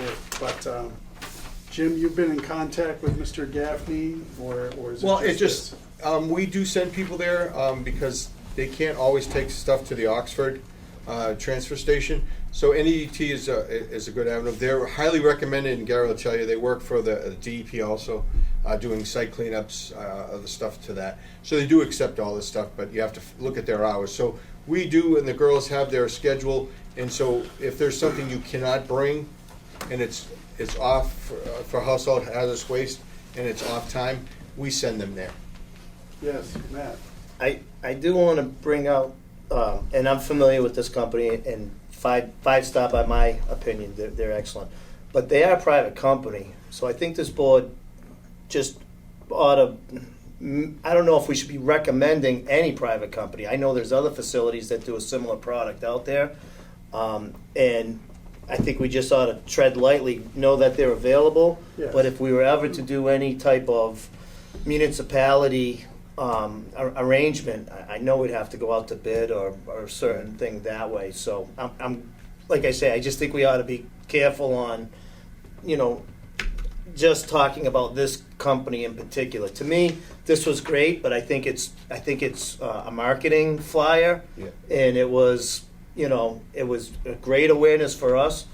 work. But Jim, you've been in contact with Mr. Gaffney, or is it Well, just it just, we do send people there because they can't always take stuff to the Oxford transfer station. So NEDT is a good avenue. They're highly recommended, and Gary will tell you, they work for the DEP also, doing site cleanups, other stuff to that. So they do accept all this stuff, but you have to look at their hours. So we do, and the girls have their schedule, and so if there's something you cannot bring, and it's off for household hazardous waste, and it's off time, we send them there. Yes, Matt. I do want to bring out, and I'm familiar with this company, and five star by my opinion, they're excellent. But they are a private company, so I think this board just ought to, I don't know if we should be recommending any private company. I know there's other facilities that do a similar product out there, and I think we just ought to tread lightly, know that they're available. Yes. But if we were ever to do any type of municipality arrangement, I know we'd have to go out to bid or a certain thing that way. So I'm like I say, I just think we ought to be careful on, just talking about this company in particular. To me, this was great, but I think it's a marketing flyer, Yeah. and it was it was a great awareness for us.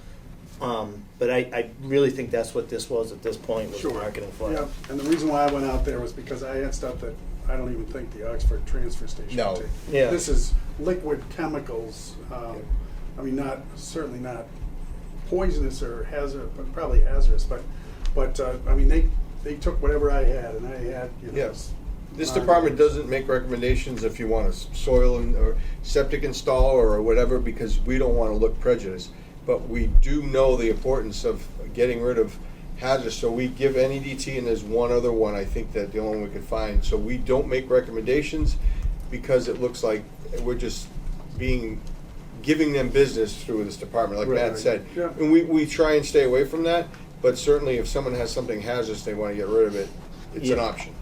But I really think that's what this was at this point, was a marketing flyer. Yeah, and the reason why I went out there was because I had stuff that I don't even think the Oxford transfer station No. would take. Yeah. This is liquid chemicals. I mean, certainly not poisonous or hazardous, but probably hazardous. But I mean, they took whatever I had, and I had Yes. This department doesn't make recommendations if you want a soil or septic install or whatever, because we don't want to look prejudiced. But we do know the importance of getting rid of hazardous. So we give NEDT, and there's one other one, I think, that the only one we could find. So we don't make recommendations because it looks like we're just giving them business through this department, like Right. Matt said. Yeah. And we try and stay away from that, but certainly if someone has something hazardous, they want to get rid of it, it's an Yeah. option.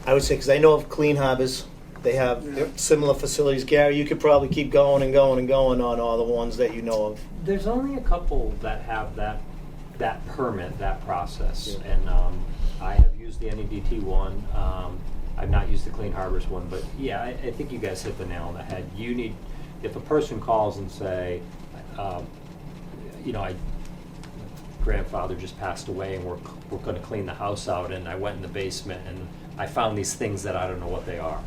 I would say, because I know of Clean Harbors, they have similar facilities. Gary, you could probably keep going and going and going on all the ones that you know of. There's only a couple that have that permit, that process, Yeah. and I have used the NEDT one. I've not used the Clean Harbors one, but yeah, I think you guys hit the nail on the head. You need, if a person calls and say, you know, grandfather just passed away, and we're going to clean the house out, and I went in the basement and I found these things that I don't know what they are.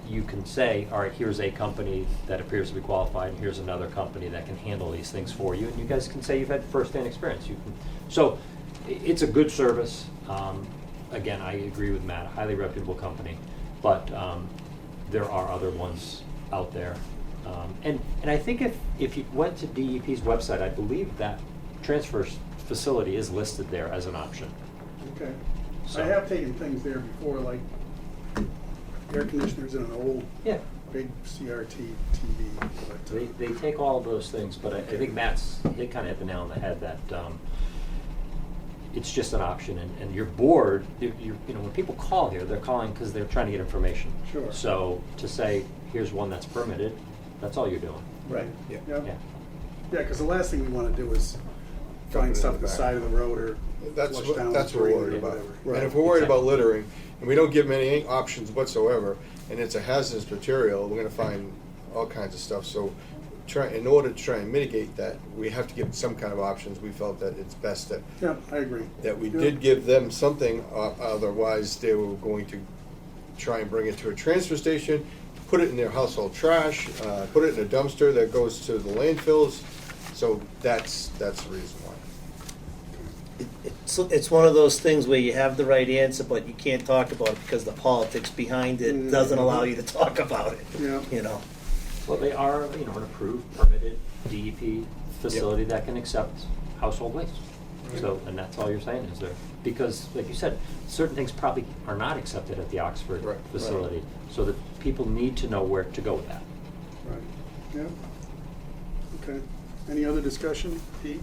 You can say, all right, here's a company that appears to be qualified, and here's another company that can handle these things for you, and you guys can say you've had first-hand experience. You can, so it's a good service. Again, I agree with Matt, a highly reputable company, but there are other ones out there. And I think if you went to DEP's website, I believe that transfer facility is listed there as an option. Okay. So- I have taken things there before, like air conditioners in an old, Yeah. big CRT TV. But, They take all of those things, but I think Matt's, they kind of hit the nail on the head that it's just an option, and your board, you know, when people call here, they're calling because they're trying to get information. Sure. So to say, here's one that's permitted, that's all you're doing. Right. Yeah. Yeah, Yeah. because the last thing we want to do is Dump it find in stuff the at the back. side of the road or That's flush what, down that's the what we're drain worried or about. whatever. And Right. if we're worried about Exactly. littering, and we don't give them any options whatsoever, and it's a hazardous material, we're gonna find all kinds of stuff. So in order to try and mitigate that, we have to give some kind of options. We felt that it's best that Yeah, I agree. we Yeah. did give them something, otherwise they were going to try and bring it to a transfer station, put it in their household trash, put it in a dumpster that goes to the landfills. So that's the reason why. It's one of those things where you have the right answer, but you can't talk about it because the politics behind it doesn't allow you to talk about it. Yeah. You know. Well, they are, you know, an approved, permitted DEP facility that can accept household waste. So, and that's all you're saying is there, because like you said, certain things probably are not accepted at the Oxford Right. facility. So that people need to know where to go with that. Right, yeah. Okay. Any other discussion? Pete,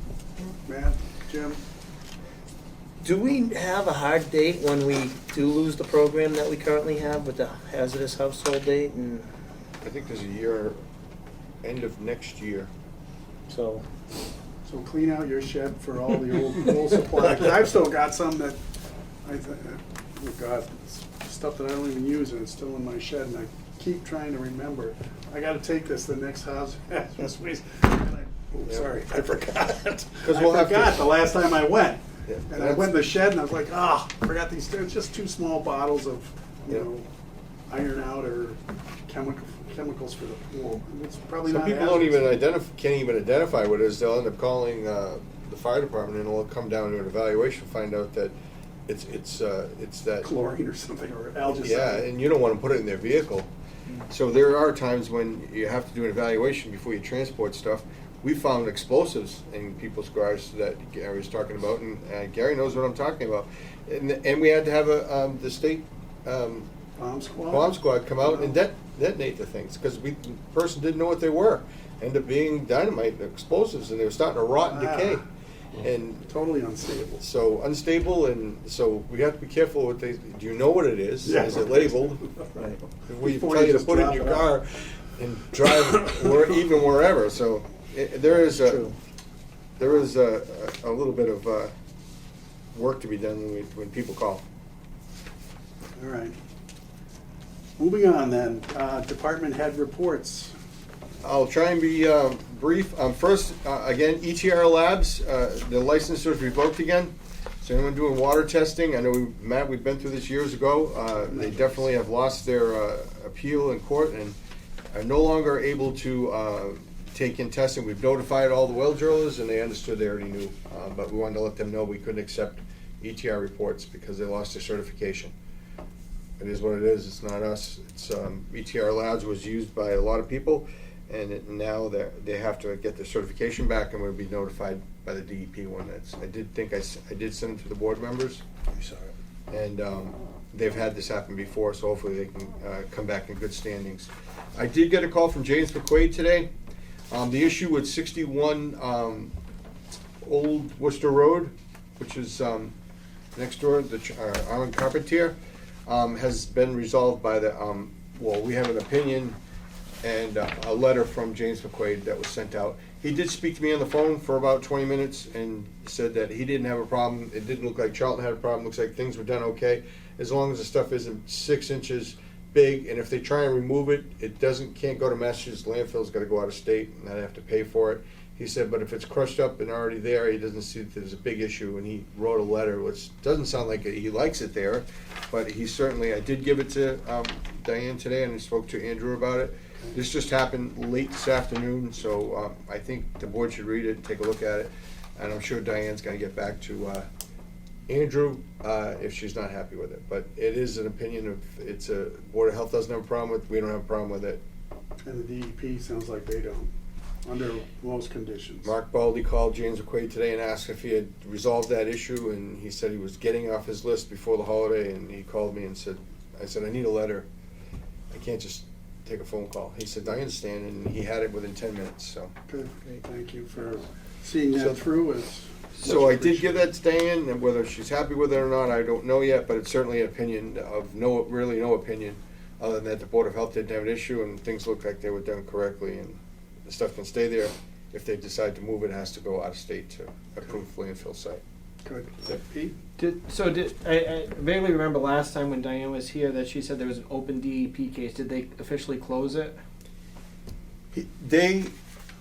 Matt, Jim? Do we have a hard date when we do lose the program that we currently have with the hazardous household date? And I think there's a year, end of next year. so, So clean out your shed for all the old supply. 'Cause I've still got some that, oh God, it's stuff that I don't even use, and it's still in my shed, and I keep trying to remember. I gotta take this the next hazardous waste. Yeah. Sorry, I forgot. 'Cause we'll I have to- forgot the last time I went. Yeah. And I went in the shed, and I was like, I forgot these, it's just 2 small bottles of, you Yeah. know, iron out or chemicals for the pool. It's probably Some not people don't hazardous. even can't even identify what it is. They'll end up calling the fire department, and it'll come down to an evaluation, find out that it's that. Chlorine or something, or algae. Yeah, and you don't want to put it in their vehicle. So there are times when you have to do an evaluation before you transport stuff. We found explosives in people's garages that Gary was talking about, and Gary knows what I'm talking about. And we had to have the state Bomb squad? bomb squad come out and detonate the things, because the person didn't know what they were. Ended up being dynamite explosives, and they were starting to rot and decay. And Totally unstable. so unstable, and so we have to be careful with these. Do you know what it is? Yeah. Is it labeled? right. If we Before tell you you to just put it in drop your it car off. and drive even wherever, so there is True. a little bit of work to be done when people call. All right. Moving on then, department head reports. I'll try and be brief. First, again, ETR Labs, the license was revoked again. So anyone doing water testing, I know we've been through this years ago. They definitely have lost their appeal in court and are no longer able to take in testing. We've notified all the well drillers, and they understood, they already knew. But we wanted to let them know we couldn't accept ETR reports because they lost their certification. It is what it is. It's not us. It's ETR Labs was used by a lot of people, and now they have to get their certification back, and we'll be notified by the DEP when that's. I did send it to the board members. You saw it. And they've had this happen before, so hopefully they can come back in good standings. I did get a call from James McQuaid today. The issue with 61 Old Worcester Road, which is next door, the Armand Carpentier, has been resolved by the, we have an opinion and a letter from James McQuaid that was sent out. He did speak to me on the phone for about 20 minutes and said that he didn't have a problem. It didn't look like Charlton had a problem. Looks like things were done okay. As long as the stuff isn't 6 inches big, and if they try and remove it, can't go to Massachusetts landfill, it's gotta go out of state, and I'd have to pay for it. He said, but if it's crushed up and already there, he doesn't see that there's a big issue, and he wrote a letter, which doesn't sound like he likes it there, but he certainly, I did give it to Diane today, and I spoke to Andrew about it. This just happened late this afternoon, so I think the board should read it and take a look at it, and I'm sure Diane's gonna get back to Andrew if she's not happy with it. But it is an opinion of, it's a, Board of Health doesn't have a problem with, we don't have a problem with it. And the DEP sounds like they don't, under most conditions. Mark Baldy called James McQuaid today and asked if he had resolved that issue, and he said he was getting off his list before the holiday, and he called me and said, I said, I need a letter. I can't just take a phone call. He said, I understand, and he had it within 10 minutes, so. Good, thank you for seeing So- that through. It's So I did give that to Diane, and whether she's happy with it or not, I don't know yet, but it's certainly an opinion of really no opinion, other than that the Board of Health didn't have an issue, and things looked like they were done correctly, and the stuff can stay there. If they decide to move it, it has to go out of state to approved landfill site. Good. Pete? I vaguely remember last time when Diane was here that she said there was an open DEP case. Did they officially close it? They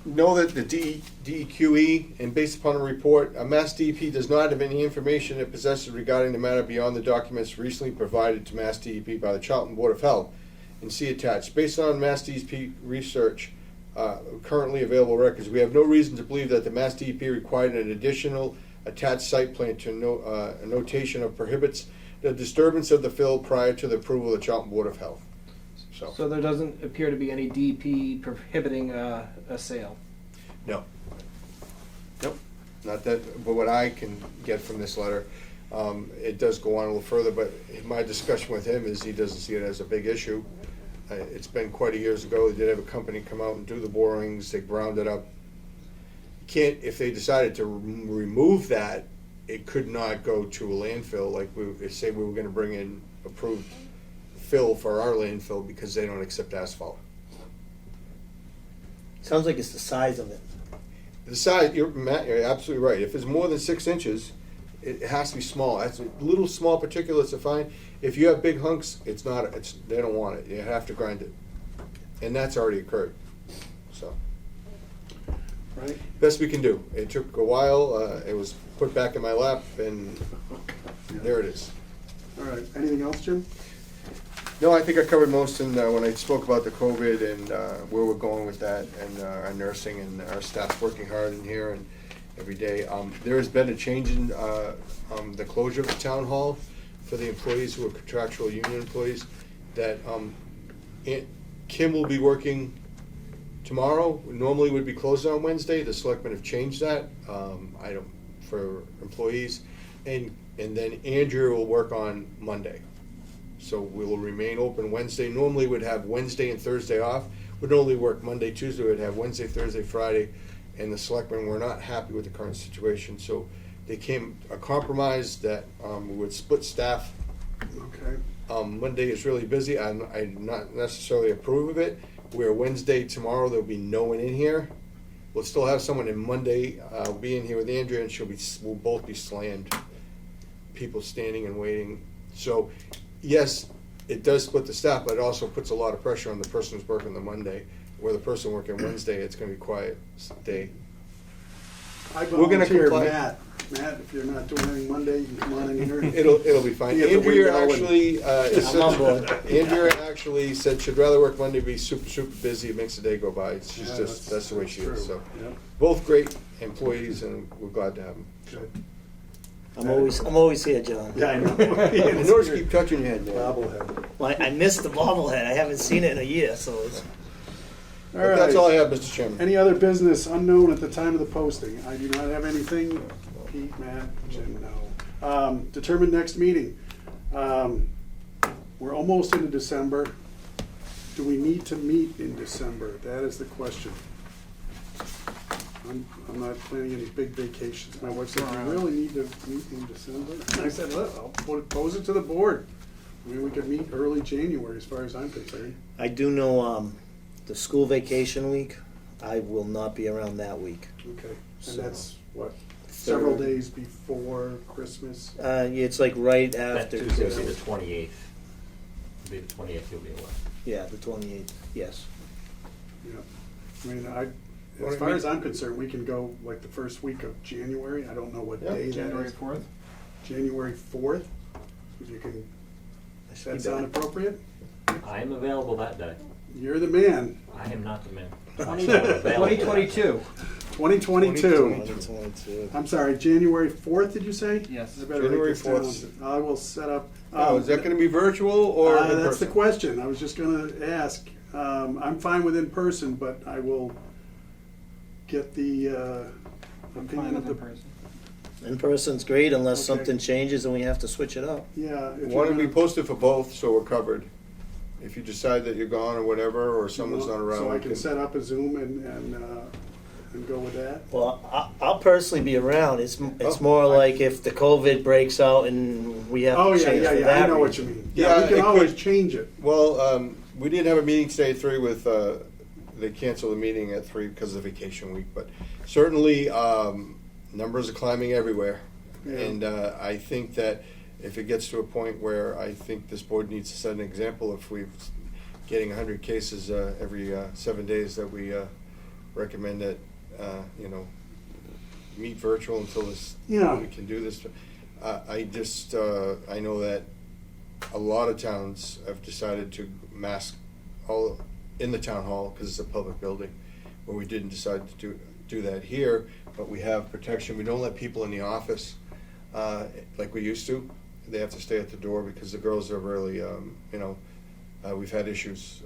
know that the DEQE, and based upon a report, Mass DEP does not have any information it possesses regarding the matter beyond the documents recently provided to Mass DEP by the Charlton Board of Health. And see attached. Based on Mass DEP research, currently available records, we have no reason to believe that the Mass DEP required an additional attached site plan to a notation of prohibits the disturbance of the fill prior to the approval of the Charlton Board of Health. So there doesn't appear to be any DEP prohibiting a sale. No. Nope, not that, but what I can get from this letter, it does go on a little further, but my discussion with him is he doesn't see it as a big issue. It's been quite a years ago, they did have a company come out and do the borings, they ground it up. If they decided to remove that, it could not go to a landfill, like say we were gonna bring in approved fill for our landfill because they don't accept asphalt. Sounds like it's the size of it. The size, Matt, you're absolutely right. If it's more than 6 inches, it has to be small. That's little small particulates are fine. If you have big hunks, they don't want it. You have to grind it. And that's already occurred, so. Right? Best we can do. It took a while, it was put back in my lap, and there it is. All right, anything else, Jim? No, I think I covered most in, when I spoke about the COVID and where we're going with that, and our nursing and our staff working hard in here and every day. There has been a change in the closure of the town hall for the employees who are contractual union employees, that Kim will be working tomorrow. Normally would be closed on Wednesday. The selectmen have changed that for employees, and then Andrew will work on Monday. So we will remain open Wednesday. Normally we'd have Wednesday and Thursday off. We'd only work Monday, Tuesday. We'd have Wednesday, Thursday, Friday, and the selectmen were not happy with the current situation. So they came a compromise that we would split staff. Okay. Monday is really busy. I not necessarily approve of it. Where Wednesday, tomorrow, there'll be no one in here. We'll still have someone in Monday. I'll be in here with Andrea, and we'll both be slammed. People standing and waiting. So, yes, it does split the staff, but it also puts a lot of pressure on the person who's working the Monday. Where the person working Wednesday, it's going to be quiet day. I We're gonna volunteer comply. Matt, if you're not doing anything Monday, you can come on in here. It'll be fine. Be at the Andrea window and- actually, I'm on board. Andrea actually said she'd rather work Monday, be super busy. It makes the day go by. She's Yeah, just that's the way she true. is. So Yep. both great employees, and we're glad to have them. Good. I'm always here, John. Yeah, I know. I notice you keep touching your head there. Bobblehead. Well, I missed the bobblehead. I haven't seen it in a year, so it's. All But that's right. all I have, Mr. Chairman. Any other business unknown at the time of the posting? I do not have anything. Pete, Matt, Jim, no. Determine next meeting. We're almost into December. Do we need to meet in December? That is the question. I'm not planning any big vacations. My wife said, "You really need to meet in December?" And I said, "Look, I'll pose it to the board. I mean, we could meet early January, as far as I'm concerned." I do know the school vacation week. I will not be around that week. Okay, So- and that's what, several Third. days before Christmas? Yeah, it's like right That after. Tuesday will be the 28th. It'll be the 28th, you'll be away. Yeah, the 28th, yes. Yeah. I mean, What as do far you as I'm concerned, we can go like the first week of January. I don't know what Yeah. day that January is. 4th? January 4th? If you can, I does should that be sound back. appropriate? I am available that day. You're the man. I am not the man. 2022. 2022. 2022. I'm sorry, January 4th, did you say? Yes. I better January write this 4th. down. I will set up. Oh, is that gonna be virtual or in That's the person? question. I was just gonna ask. I'm fine with in person, but I will get the I'm opinion fine of with the. in person. In person's great unless Okay. something changes and we have to switch it up. Yeah. if Why you're don't we gonna- post it for both so we're covered? If you decide that you're gone or whatever, or someone's not around. So I we can set up a Zoom and go with that? Well, I'll personally be around. It's Oh, more I- like if the COVID breaks out and we have Oh, to yeah, change yeah, for yeah, that I know what you reason. mean. Yeah, Yeah, we it can always could- change it. Well, we did have a meeting today at 3 with, they canceled the meeting at 3 because of vacation week, but certainly, numbers are climbing everywhere. Yeah. And I think that if it gets to a point where I think this board needs to set an example, if we're getting 100 cases every 7 days, that we recommend that, meet virtual until this, Yeah. we can do this. I just, I know that a lot of towns have decided to mask all in the town hall because it's a public building, where we didn't decide to do that here, but we have protection. We don't let people in the office like we used to. They have to stay at the door because the girls are really, we've had issues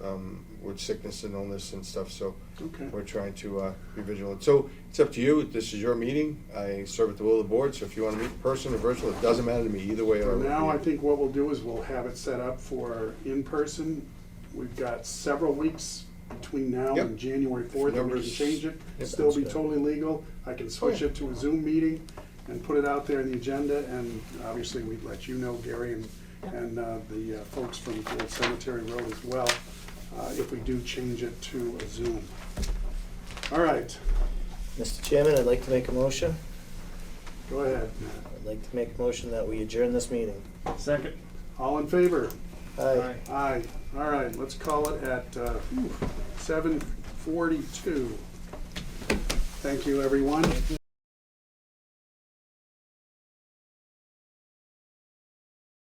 with sickness and illness and stuff, so Okay. we're trying to be vigilant. So it's up to you. This is your meeting. I serve at the will of the board, so if you want to meet in person or virtual, it doesn't matter to me either way. For now, I think what we'll do is we'll have it set up for in-person. We've got several weeks between now Yep. and January 4th. We can Numbers- change it, Yep. still be Sounds good. totally legal. I can switch yeah. it to a Zoom meeting and put it out there in the agenda, and obviously we'd let you know, Gary, and the folks from Old Cemetery Road as well, if we do change it to a Zoom. All right, Mr. Chairman, I'd like to make a motion. go ahead. I'd like to make a motion that we adjourn this meeting. Second. All in favor? Aye. Aye. All right, let's call it at 7:42. Thank you, everyone.